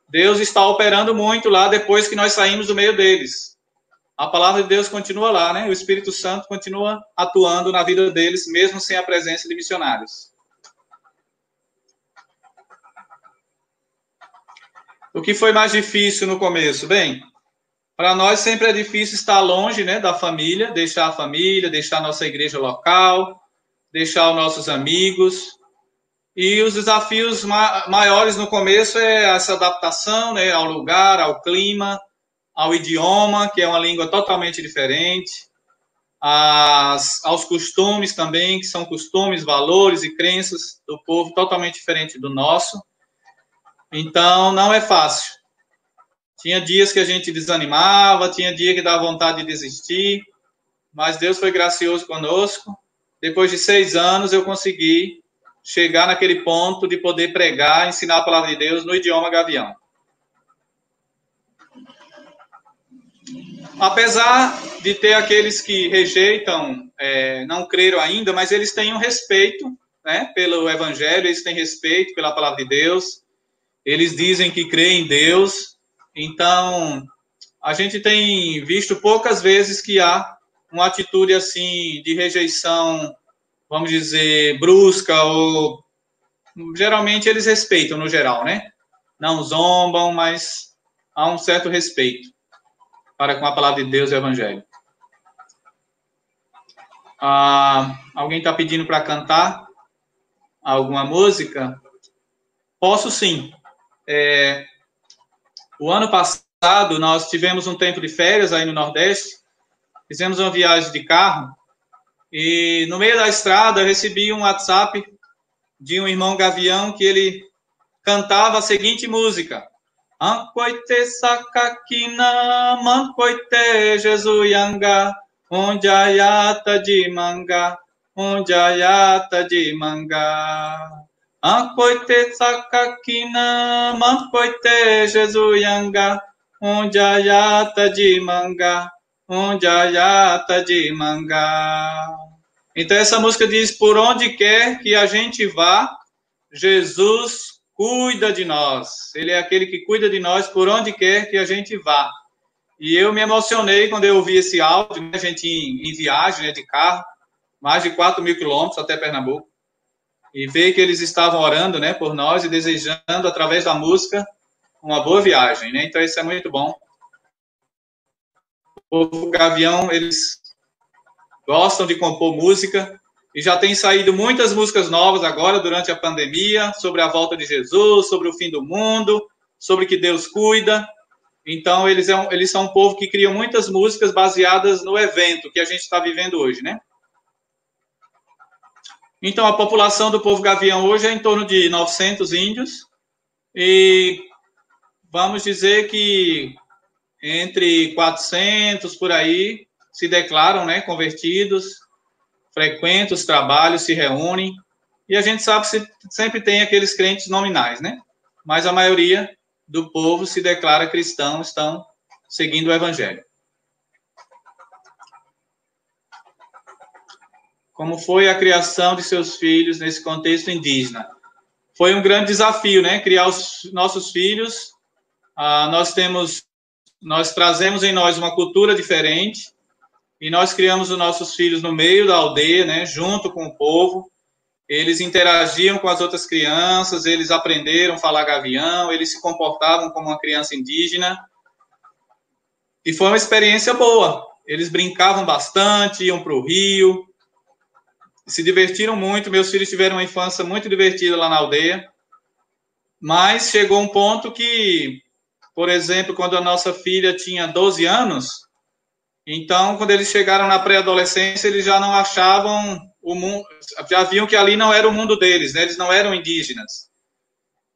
Deus está operando muito lá depois que nós saímos do meio deles. A palavra de Deus continua lá, né? O Espírito Santo continua atuando na vida deles, mesmo sem a presença de missionários. O que foi mais difícil no começo? Bem, para nós sempre é difícil estar longe, né, da família, deixar a nossa igreja local, deixar os nossos amigos. E os desafios maiores no começo é essa adaptação, né, ao lugar, ao clima, ao idioma, que é uma língua totalmente diferente, aos costumes também, que são costumes, valores e crenças do povo totalmente diferente do nosso. Então, não é fácil. Tinha dias que a gente desanimava, tinha dia que dava vontade de desistir, mas Deus foi gracioso conosco. Depois de 6 anos, eu consegui chegar naquele ponto de poder pregar, ensinar a palavra de Deus no idioma gavião. Apesar de ter aqueles que rejeitam, não creram ainda, mas eles têm um respeito, né, pelo evangelho, eles têm respeito pela palavra de Deus, eles dizem que creem em Deus. Então, a gente tem visto poucas vezes que há uma atitude assim de rejeição, vamos dizer, brusca, ou geralmente eles respeitam no geral, né? Não zombam, mas há um certo respeito para com a palavra de Deus e o Evangelho. Alguém está pedindo para cantar alguma música? Posso sim. O ano passado, nós tivemos um tempo de férias aí no Nordeste, fizemos uma viagem de carro, e no meio da estrada eu recebi um WhatsApp de um irmão Gavião que ele cantava a seguinte música: Ancoite sakakina, mancoite Jesuyanga, onjayata de manga, onjayata de manga. Ancoite sakakina, mancoite Jesuyanga, onjayata de manga, onjayata de manga. Então essa música diz: por onde quer que a gente vá, Jesus cuida de nós. Ele é aquele que cuida de nós por onde quer que a gente vá. E eu me emocionei quando eu ouvi esse áudio, né? A gente em viagem, né, de carro, mais de 4.000 quilômetros até Pernambuco, e ver que eles estavam orando, né, por nós e desejando, através da música, uma boa viagem, né? Então isso é muito bom. O povo Gavião, eles gostam de compor música, e já tem saído muitas músicas novas agora, durante a pandemia, sobre a volta de Jesus, sobre o fim do mundo, sobre que Deus cuida. Então, eles são um povo que cria muitas músicas baseadas no evento que a gente está vivendo hoje, né? Então, a população do povo Gavião hoje é em torno de 900 índios, e vamos dizer que entre 400 por aí se declaram, né, convertidos, frequentam os trabalhos, se reúnem, e a gente sabe que sempre tem aqueles crentes nominais, né? Mas a maioria do povo se declara cristão, estão seguindo o Evangelho. Como foi a criação de seus filhos nesse contexto indígena? Foi um grande desafio, né? Criar os nossos filhos. Nós trazemos em nós uma cultura diferente, e nós criamos os nossos filhos no meio da aldeia, né, junto com o povo. Eles interagiam com as outras crianças, eles aprenderam a falar gavião, eles se comportavam como uma criança indígena. E foi uma experiência boa. Eles brincavam bastante, iam para o rio, se divertiram muito. Meus filhos tiveram uma infância muito divertida lá na aldeia. Mas chegou um ponto que, por exemplo, quando a nossa filha tinha 12 anos, então, quando eles chegaram na pré-adolescência, eles já não achavam o mundo, já viam que ali não era o mundo deles, né? Eles não eram indígenas.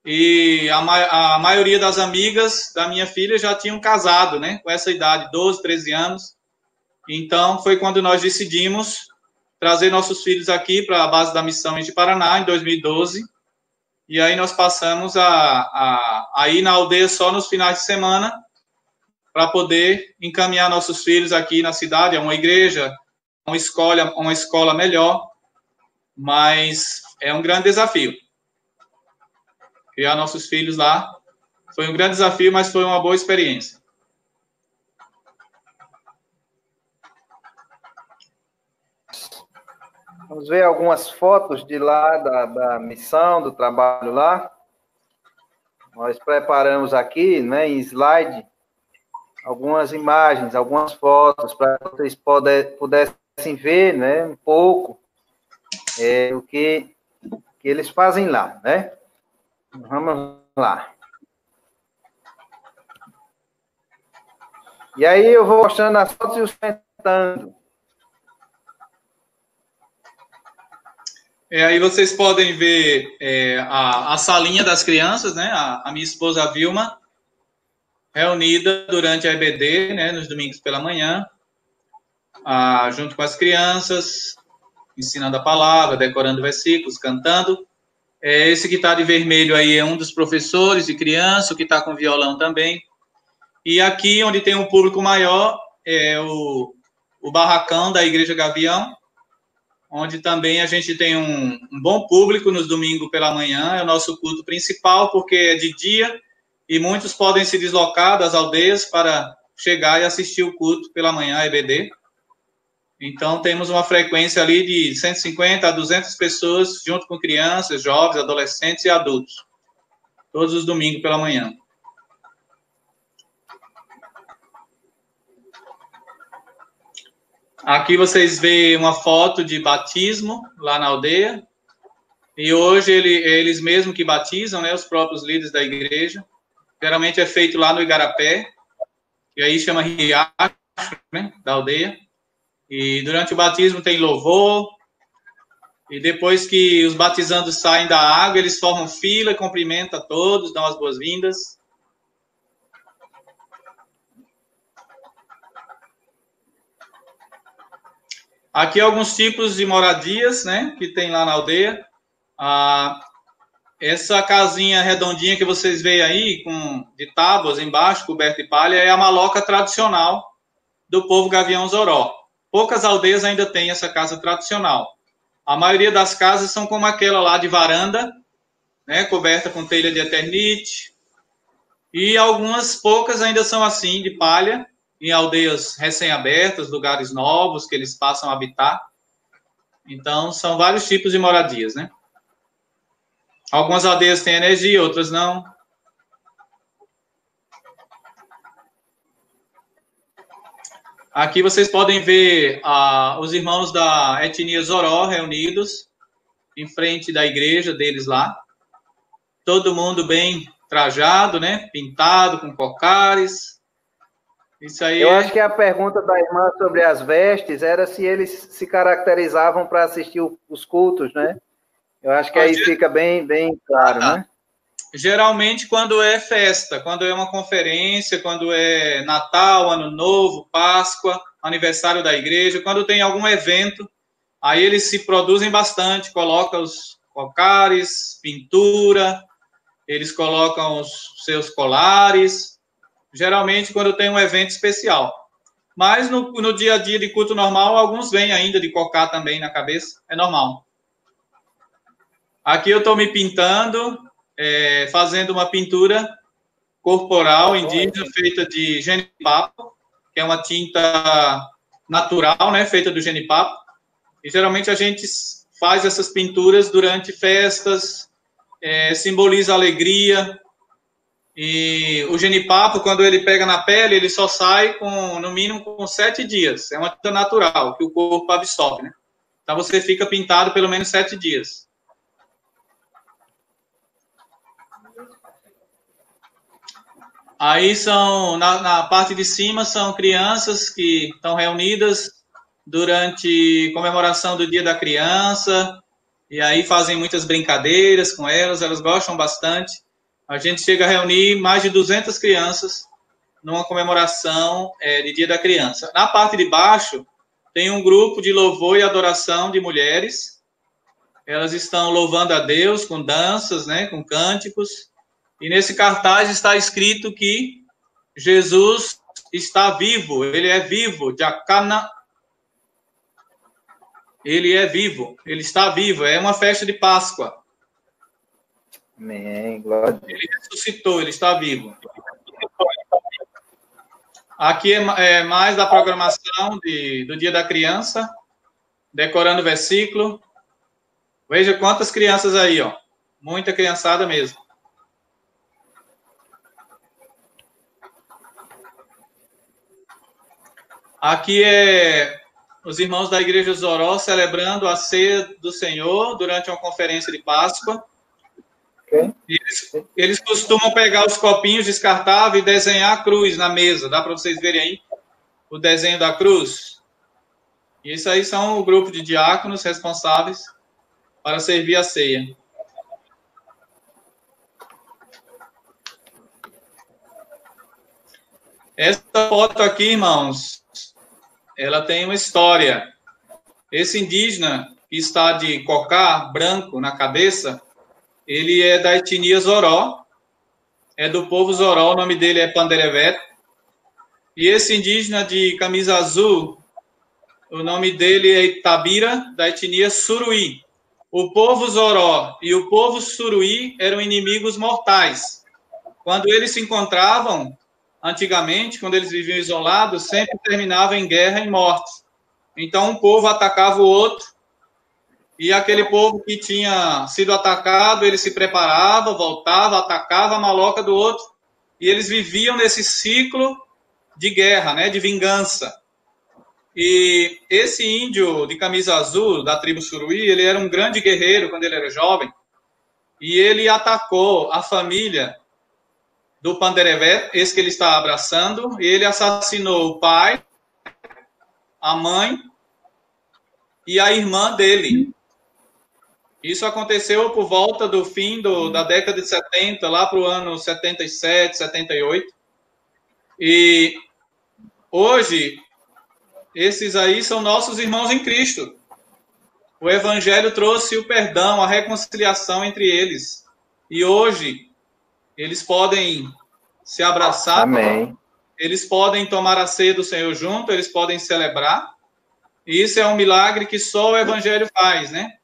E a maioria das amigas da minha filha já tinham casado, né? Com essa idade, 12, 13 anos. Então, foi quando nós decidimos trazer nossos filhos aqui para a base da missão de Paraná, em 2012. E aí nós passamos a ir na aldeia só nos finais de semana, para poder encaminhar nossos filhos aqui na cidade, a uma igreja, uma escola melhor, mas é um grande desafio. Criar nossos filhos lá foi um grande desafio, mas foi uma boa experiência.
Vamos ver algumas fotos de lá, da missão, do trabalho lá. Nós preparamos aqui, né, em slide, algumas imagens, algumas fotos, para vocês pudessem ver, né, um pouco o que eles fazem lá, né? Vamos lá. E aí eu vou mostrando as fotos e os comentando.
Aí vocês podem ver a salinha das crianças, né? A minha esposa Vilma, reunida durante a EBD, né, nos domingos pela manhã, junto com as crianças, ensinando a palavra, decorando versículos, cantando. Esse que está de vermelho aí é um dos professores de criança, o que está com violão também. E aqui, onde tem um público maior, é o barracão da Igreja Gavião, onde também a gente tem um bom público nos domingos pela manhã. É o nosso culto principal, porque é de dia, e muitos podem se deslocar das aldeias para chegar e assistir o culto pela manhã, EBD. Então, temos uma frequência ali de 150 a 200 pessoas, junto com crianças, jovens, adolescentes e adultos, todos os domingos pela manhã. Aqui vocês veem uma foto de batismo lá na aldeia. E hoje eles mesmos que batizam, né, os próprios líderes da igreja. Geralmente é feito lá no Igarapé, e aí chama riacho, né, da aldeia. E durante o batismo tem louvor. E depois que os batizandos saem da água, eles formam fila, cumprimentam a todos, dão as boas-vindas. Aqui alguns tipos de moradias, né, que tem lá na aldeia. Essa casinha redondinha que vocês veem aí, de tábuas embaixo, coberta de palha, é a maloca tradicional do povo Gavião Zoró. Poucas aldeias ainda têm essa casa tradicional. A maioria das casas são como aquela lá de varanda, né, coberta com telha de eternite. E algumas poucas ainda são assim, de palha, em aldeias recém-abertas, lugares novos que eles passam a habitar. Então, são vários tipos de moradias, né? Algumas aldeias têm energia, outras não. Aqui vocês podem ver os irmãos da etnia Zoró reunidos em frente da igreja deles lá. Todo mundo bem trajado, né? Pintado, com cocares. Isso aí.
Eu acho que a pergunta da irmã sobre as vestes era se eles se caracterizavam para assistir os cultos, né? Eu acho que aí fica bem claro, né?
Geralmente, quando é festa, quando é uma conferência, quando é Natal, Ano Novo, Páscoa, aniversário da igreja, quando tem algum evento, aí eles se produzem bastante, colocam os cocares, pintura, eles colocam os seus colares, geralmente quando tem um evento especial. Mas no dia a dia de culto normal, alguns vêm ainda de cocar também na cabeça, é normal. Aqui eu estou me pintando, fazendo uma pintura corporal indígena feita de genipapo, que é uma tinta natural, né, feita do genipapo. E geralmente a gente faz essas pinturas durante festas, simboliza alegria. E o genipapo, quando ele pega na pele, ele só sai no mínimo com 7 dias. É uma tinta natural, que o corpo absorve, né? Então você fica pintado pelo menos 7 dias. Aí na parte de cima, são crianças que estão reunidas durante comemoração do Dia da Criança, e aí fazem muitas brincadeiras com elas gostam bastante. A gente chega a reunir mais de 200 crianças numa comemoração de Dia da Criança. Na parte de baixo, tem um grupo de louvor e adoração de mulheres. Elas estão louvando a Deus com danças, né, com cânticos. E nesse cartaz está escrito que Jesus está vivo, ele é vivo, Jacana. Ele é vivo, ele está vivo, é uma festa de Páscoa.
Amém, glória.
Ele ressuscitou, ele está vivo. Aqui é mais da programação do Dia da Criança, decorando o versículo. Veja quantas crianças aí, ó. Muita criançada mesmo. Aqui os irmãos da Igreja Zoró celebrando a ceia do Senhor durante uma conferência de Páscoa. Okay. Eles costumam pegar os copinhos descartáveis e desenhar a cruz na mesa. Dá para vocês verem aí o desenho da cruz? E isso aí são o grupo de diáconos responsáveis para servir a ceia. Essa foto aqui, irmãos, ela tem uma história. Esse indígena que está de cocá branco na cabeça, ele é da etnia Zoró, é do povo Zoró, o nome dele é Panderevet. E esse indígena de camisa azul, o nome dele é Itabira, da etnia Suruí. O povo Zoró e o povo Suruí eram inimigos mortais. Quando eles se encontravam, antigamente, quando eles viviam isolados, sempre terminavam em guerra e morte. Então, um povo atacava o outro, e aquele povo que tinha sido atacado, ele se preparava, voltava, atacava a maloca do outro, e eles viviam nesse ciclo de guerra, né, de vingança. E esse índio de camisa azul, da tribo Suruí, ele era um grande guerreiro quando ele era jovem, e ele atacou a família do Panderevé, esse que ele está abraçando, e ele assassinou o pai, a mãe e a irmã dele. Isso aconteceu por volta do fim da década de 70, lá para o ano 77, 78. E hoje, esses aí são nossos irmãos em Cristo. O Evangelho trouxe o perdão, a reconciliação entre eles. E hoje, eles podem se abraçar.
Amém.
Eles podem tomar a ceia do Senhor junto, eles podem celebrar. E isso é um milagre que só o Evangelho faz, né?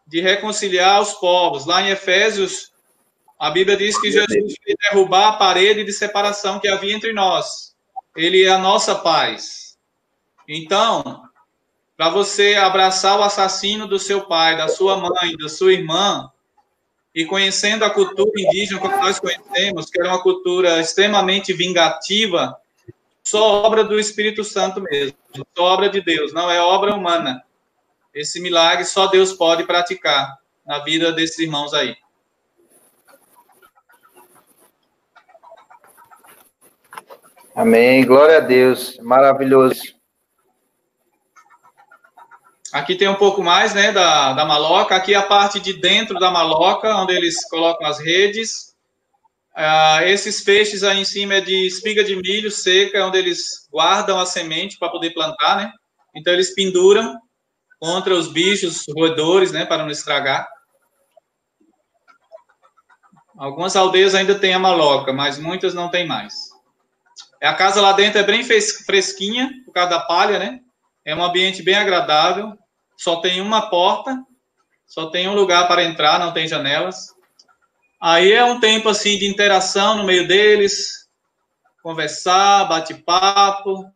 De reconciliar os povos. Lá em Efésios, a Bíblia diz que Jesus veio derrubar a parede de separação que havia entre nós. Ele é a nossa paz. Então, para você abraçar o assassino do seu pai, da sua mãe, da sua irmã, e conhecendo a cultura indígena como nós conhecemos, que era uma cultura extremamente vingativa, só obra do Espírito Santo mesmo, só obra de Deus, não é obra humana. Esse milagre só Deus pode praticar na vida desses irmãos aí.
Amém, glória a Deus, maravilhoso.
Aqui tem um pouco mais, né, da maloca. Aqui a parte de dentro da maloca, onde eles colocam as redes. Esses feixes aí em cima é de espiga de milho seca, onde eles guardam a semente para poder plantar, né? Então eles penduram contra os bichos roedores, né, para não estragar. Algumas aldeias ainda têm a maloca, mas muitas não tem mais. A casa lá dentro é bem fresquinha, por causa da palha, né? É um ambiente bem agradável. Só tem uma porta, só tem um lugar para entrar, não tem janelas. Aí é um tempo assim de interação no meio deles, conversar, bate-papo.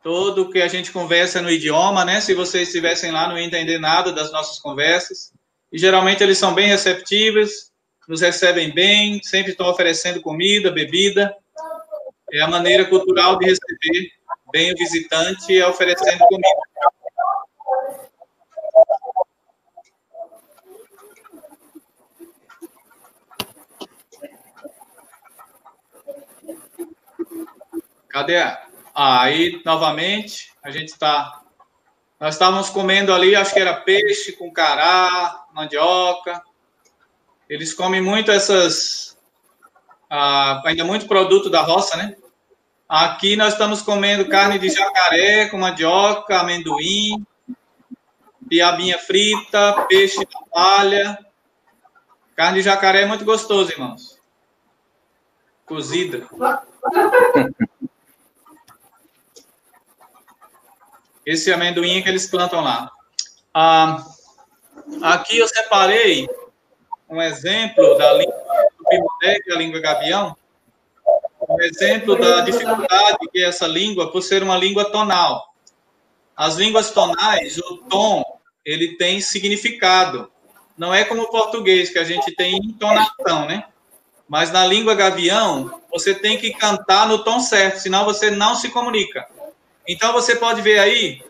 Tudo que a gente conversa é no idioma, né? Se vocês estivessem lá, não iam entender nada das nossas conversas. E geralmente eles são bem receptivos, nos recebem bem, sempre estão oferecendo comida, bebida. É a maneira cultural de receber bem o visitante, é oferecendo comida. Cadê? Aí, novamente, nós estávamos comendo ali, acho que era peixe com cará, mandioca. Eles comem muito ainda muito produto da roça, né? Aqui nós estamos comendo carne de jacaré com mandioca, amendoim, piabinha frita, peixe na palha. Carne de jacaré é muito gostoso, irmãos. Cozida. Esse amendoim que eles plantam lá. Aqui eu separei um exemplo da língua do Pimodé, que é a língua gavião, um exemplo da dificuldade que é essa língua, por ser uma língua tonal. As línguas tonais, o tom, ele tem significado. Não é como o português, que a gente tem entonação, né? Mas na língua gavião, você tem que cantar no tom certo, senão você não se comunica. Então, você pode ver aí,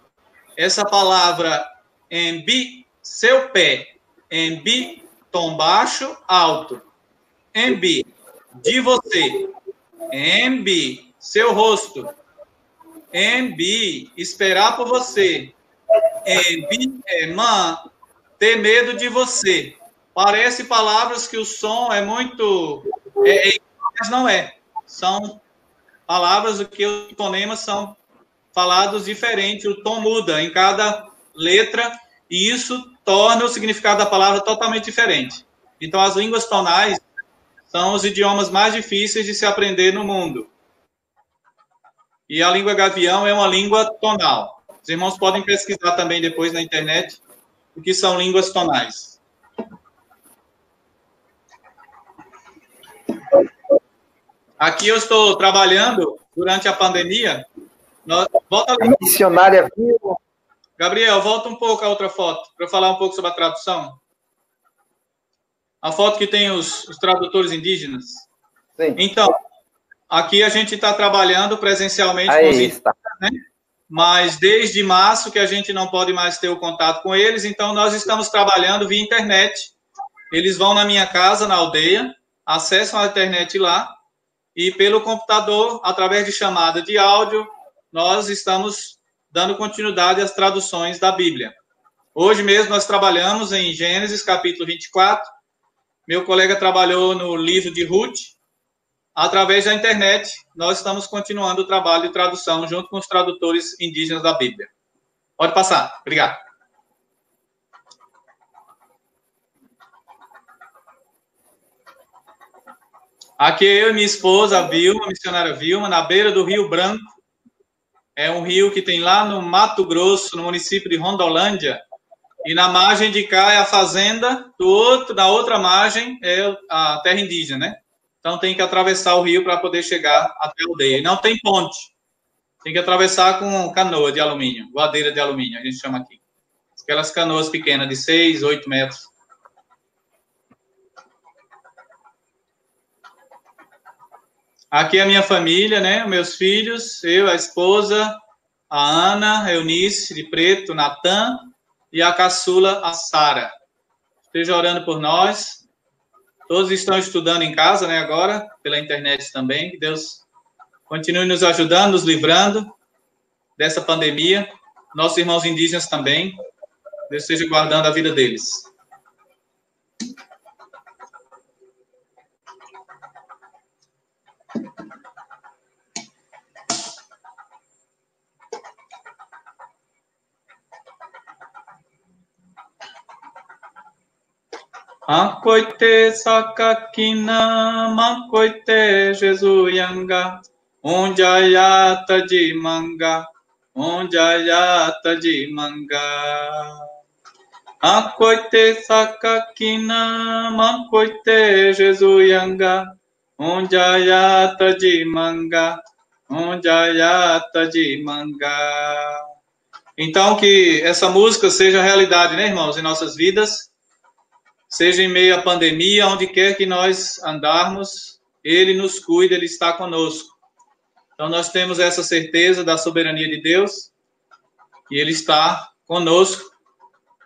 essa palavra embi, seu pé, embi, tom baixo, alto. Embi, de você. Embi, seu rosto. Embi, esperar por você. Embi, man, ter medo de você. Parece palavras que o som é muito... mas não é. São palavras que os fonemas são falados diferentes, o tom muda em cada letra, e isso torna o significado da palavra totalmente diferente. Então, as línguas tonais são os idiomas mais difíceis de se aprender no mundo. E a língua gavião é uma língua tonal. Os irmãos podem pesquisar também depois na internet o que são línguas tonais. Aqui eu estou trabalhando durante a pandemia Volta
A
ali.
missionária Vilma.
Gabriel, volta um pouco a outra foto, para eu falar um pouco sobre a tradução. A foto que tem os tradutores indígenas.
Sim.
Então, aqui a gente está trabalhando presencialmente
Aí
com os indígenas,
está.
né? Mas desde março que a gente não pode mais ter o contato com eles, então nós estamos trabalhando via internet. Eles vão na minha casa, na aldeia, acessam a internet lá, e pelo computador, através de chamada de áudio, nós estamos dando continuidade às traduções da Bíblia. Hoje mesmo nós trabalhamos em Gênesis, capítulo 24. Meu colega trabalhou no livro de Ruth. Através da internet, nós estamos continuando o trabalho de tradução junto com os tradutores indígenas da Bíblia. Pode passar. Obrigado. Aqui eu e minha esposa, a Vilma, a missionária Vilma, na beira do Rio Branco. É um rio que tem lá no Mato Grosso, no município de Rondolândia. E na margem de cá é a fazenda, da outra margem é a terra indígena, né? Então tem que atravessar o rio para poder chegar até a aldeia. E não tem ponte. Tem que atravessar com canoa de alumínio, voadeira de alumínio, a gente chama aqui. Aquelas canoas pequenas de 6, 8 metros. Aqui é a minha família, né? Meus filhos, eu, a esposa, a Ana, a Eunice, de preto, Natan, e a caçula, a Sara. Esteja orando por nós. Todos estão estudando em casa, né, agora, pela internet também. Que Deus continue nos ajudando, nos livrando dessa pandemia. Nossos irmãos indígenas também. Deus esteja guardando a vida deles. Ancoite sakakina, mancoite Jesuyanga, onjayata de manga, onjayata de manga. Ancoite sakakina, mancoite Jesuyanga, onjayata de manga, onjayata de manga. Então, que essa música seja realidade, né, irmãos, em nossas vidas. Seja em meio à pandemia, onde quer que nós andarmos, Ele nos cuida, Ele está conosco. Então, nós temos essa certeza da soberania de Deus, e Ele está conosco,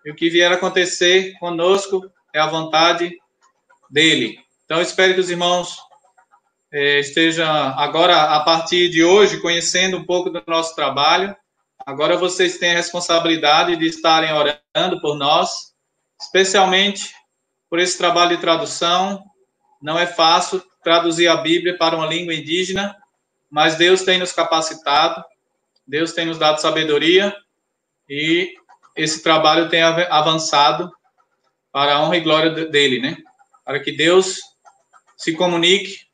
e o que vier a acontecer conosco é a vontade dEle. Então, espero que os irmãos estejam agora, a partir de hoje, conhecendo um pouco do nosso trabalho. Agora vocês têm a responsabilidade de estarem orando por nós, especialmente por esse trabalho de tradução. Não é fácil traduzir a Bíblia para uma língua indígena, mas Deus tem nos capacitado, Deus tem nos dado sabedoria, e esse trabalho tem avançado para a honra e glória dele, né? Para que Deus se comunique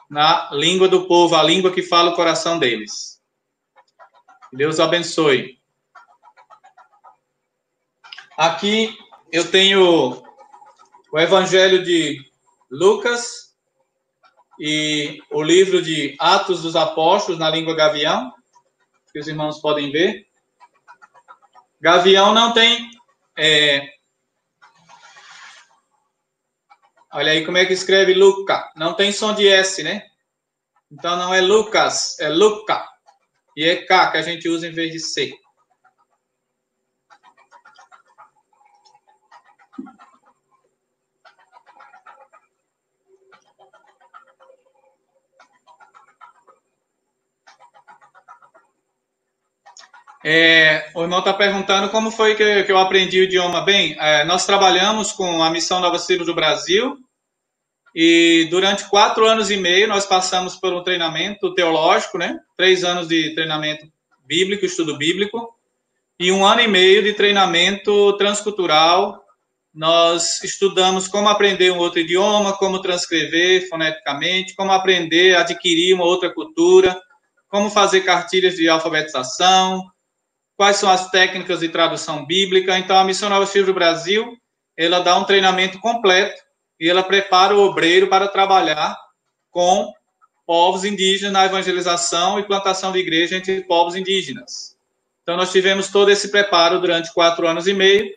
na língua do povo, a língua que fala o coração deles. Deus abençoe. Aqui eu tenho o Evangelho de Lucas e o livro de Atos dos Apóstolos na língua gavião, que os irmãos podem ver. Gavião não tem... Olha aí como é que escreve Luca. Não tem som de S, né? Então não é Lucas, é Luca. E é K que a gente usa em vez de C. O irmão está perguntando como foi que eu aprendi o idioma bem. Nós trabalhamos com a Missão Nova Ciro do Brasil e durante 4 anos e meio nós passamos por um treinamento teológico, né? 3 anos de treinamento bíblico, estudo bíblico, e 1 ano e meio de treinamento transcultural. Nós estudamos como aprender um outro idioma, como transcrever foneticamente, como aprender a adquirir uma outra cultura, como fazer cartilhas de alfabetização, quais são as técnicas de tradução bíblica. Então, a Missão Nova Ciro do Brasil, ela dá um treinamento completo e ela prepara o obreiro para trabalhar com povos indígenas na evangelização e plantação de igreja entre povos indígenas. Então, nós tivemos todo esse preparo durante 4 anos e meio,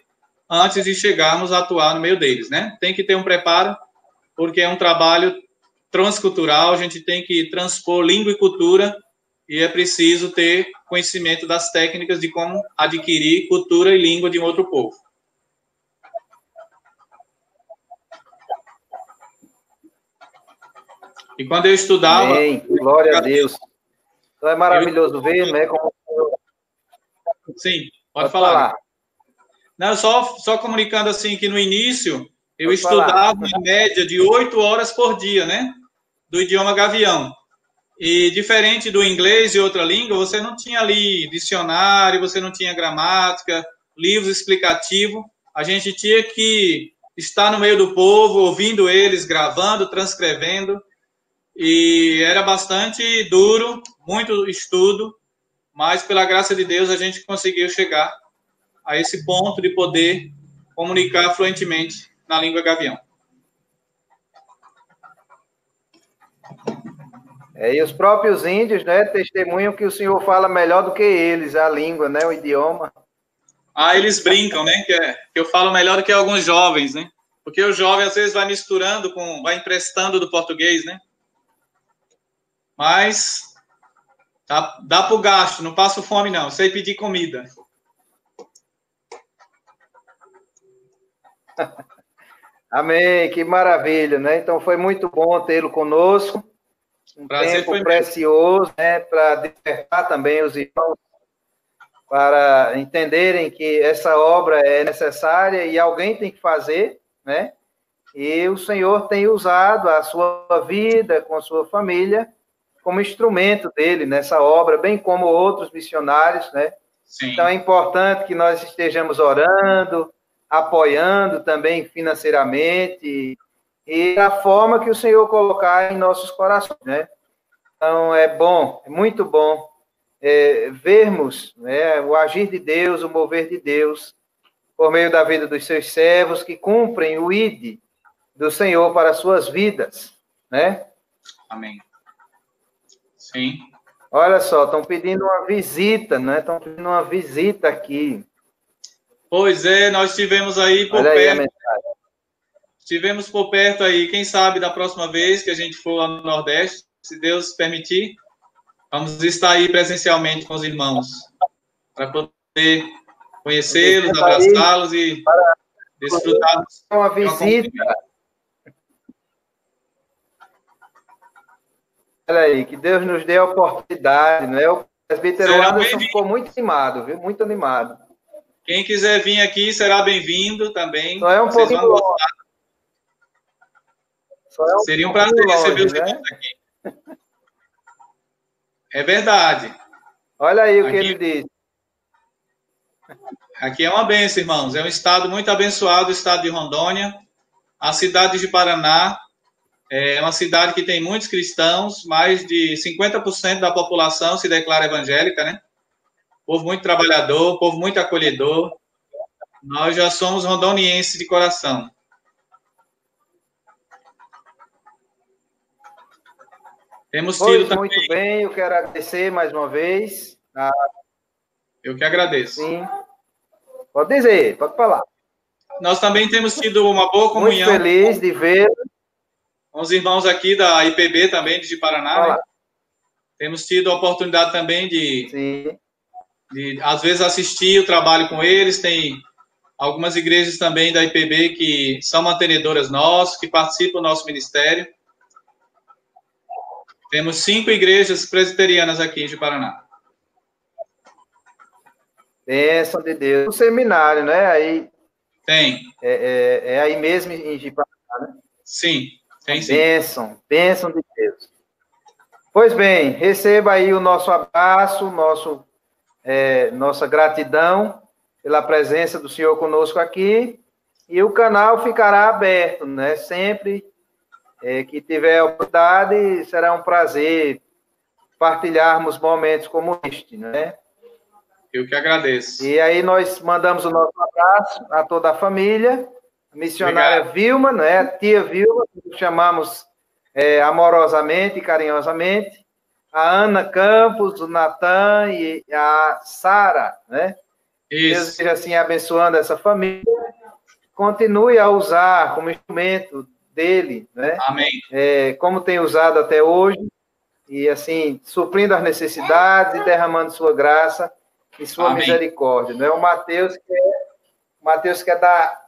antes de chegarmos a atuar no meio deles, né? Tem que ter um preparo, porque é um trabalho transcultural, a gente tem que transpor língua e cultura, e é preciso ter conhecimento das técnicas de como adquirir cultura e língua de um outro povo. E quando eu estudava...
Amém. Glória a Deus. Então é maravilhoso ver, né? Como...
Sim, pode falar. Não, só comunicando assim que no início eu estudava em média de 8 horas por dia, né? Do idioma gavião. E diferente do inglês e outra língua, você não tinha ali dicionário, você não tinha gramática, livros explicativos. A gente tinha que estar no meio do povo, ouvindo eles, gravando, transcrevendo. E era bastante duro, muito estudo, mas pela graça de Deus a gente conseguiu chegar a esse ponto de poder comunicar fluentemente na língua gavião.
E os próprios índios, né, testemunham que o senhor fala melhor do que eles, a língua, né, o idioma.
Ah, eles brincam, né, que eu falo melhor do que alguns jovens, né, porque o jovem às vezes vai misturando, vai emprestando do português, né, mas dá pro gasto, não passo fome não, sei pedir comida.
Amém, que maravilha, né, então foi muito bom tê-lo conosco. Um tempo precioso, né, para despertar também os irmãos, para entenderem que essa obra é necessária e alguém tem que fazer, né? E o Senhor tem usado a sua vida com a sua família como instrumento dele nessa obra, bem como outros missionários, né? Sim. Então é importante que nós estejamos orando, apoiando também financeiramente e da forma que o Senhor colocar em nossos corações, né? Então, é bom, é muito bom vermos, né, o agir de Deus, o mover de Deus, por meio da vida dos seus servos, que cumprem o ID do Senhor para as suas vidas, né?
Amém. Sim.
Olha só, estão pedindo uma visita, né? Estão pedindo uma visita aqui.
Pois é, nós tivemos aí por
Olha
perto...
aí a mensagem.
Estivemos por perto aí, quem sabe da próxima vez que a gente for lá no Nordeste, se Deus permitir, vamos estar aí presencialmente com os irmãos, para poder conhecê-los, abraçá-los e desfrutarmos.
Uma visita. Olha aí, que Deus nos dê a oportunidade, né? O presbítero Anderson ficou muito animado, viu? Muito animado.
Quem quiser vir aqui será bem-vindo também.
Só é um pouquinho longe.
Seria um prazer receber os irmãos aqui. É verdade.
Olha aí o que ele diz.
Aqui é uma bênção, irmãos. É um estado muito abençoado, o estado de Rondônia. A cidade de Paraná é uma cidade que tem muitos cristãos, mais de 50% da população se declara evangélica, né? Povo muito trabalhador, povo muito acolhedor. Nós já somos rondonienses de coração. Temos tido também...
Muito bem, eu quero agradecer mais uma vez.
Eu que agradeço.
Sim. Pode dizer, pode falar.
Nós também temos tido uma boa comunhão.
Muito feliz de ver.
Com os irmãos aqui da IPB também, de Paraná. Né? Temos tido a oportunidade também de, às vezes, assistir o trabalho com eles. Tem algumas igrejas também da IPB que são mantenedoras nossas, que participam do nosso ministério. Temos 5 igrejas presbiterianas aqui de Paraná.
Bênção de Deus. O seminário, né? Aí,
tem.
É aí mesmo em Paraná, né?
Sim, tem sim.
Bênção de Deus. Pois bem, receba aí o nosso abraço, nossa gratidão pela presença do Senhor conosco aqui. E o canal ficará aberto, né? Sempre que tiver a oportunidade, será um prazer partilharmos momentos como este, né?
Eu que agradeço.
E aí nós mandamos o nosso abraço a toda a família, a missionária Vilma, né? A tia Vilma, que chamamos amorosamente e carinhosamente, a Ana Campos, o Natan e a Sara, né? Deus
Isso.
esteja assim abençoando essa família, continue a usar como instrumento dele, né?
Amém.
Como tem usado até hoje, e assim, suprindo as necessidades e derramando sua graça e sua
Amém.
misericórdia. Não é o Mateus quer dar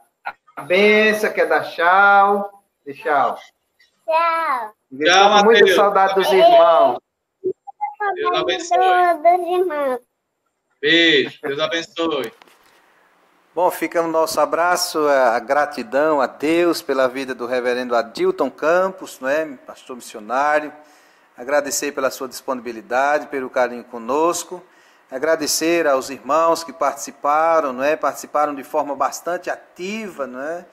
a benção, quer dar tchau. E tchau.
Tchau.
Tchau,
Com muita
Mateus.
saudade dos irmãos.
Deus abençoe.
Dos irmãos.
Beijo. Deus abençoe.
Bom, fica o nosso abraço, a gratidão a Deus pela vida do reverendo Adilton Campos, não é? Pastor missionário. Agradecer pela sua disponibilidade, pelo carinho conosco. Agradecer aos irmãos que participaram, não é? Participaram de forma bastante ativa, não é?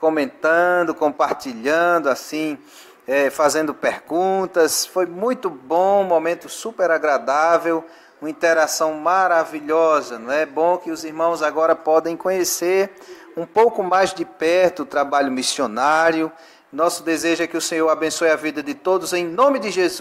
Comentando, compartilhando, assim, fazendo perguntas. Foi muito bom, um momento super agradável, uma interação maravilhosa, não é? Bom que os irmãos agora podem conhecer um pouco mais de perto o trabalho missionário. Nosso desejo é que o Senhor abençoe a vida de todos em nome de Jesus.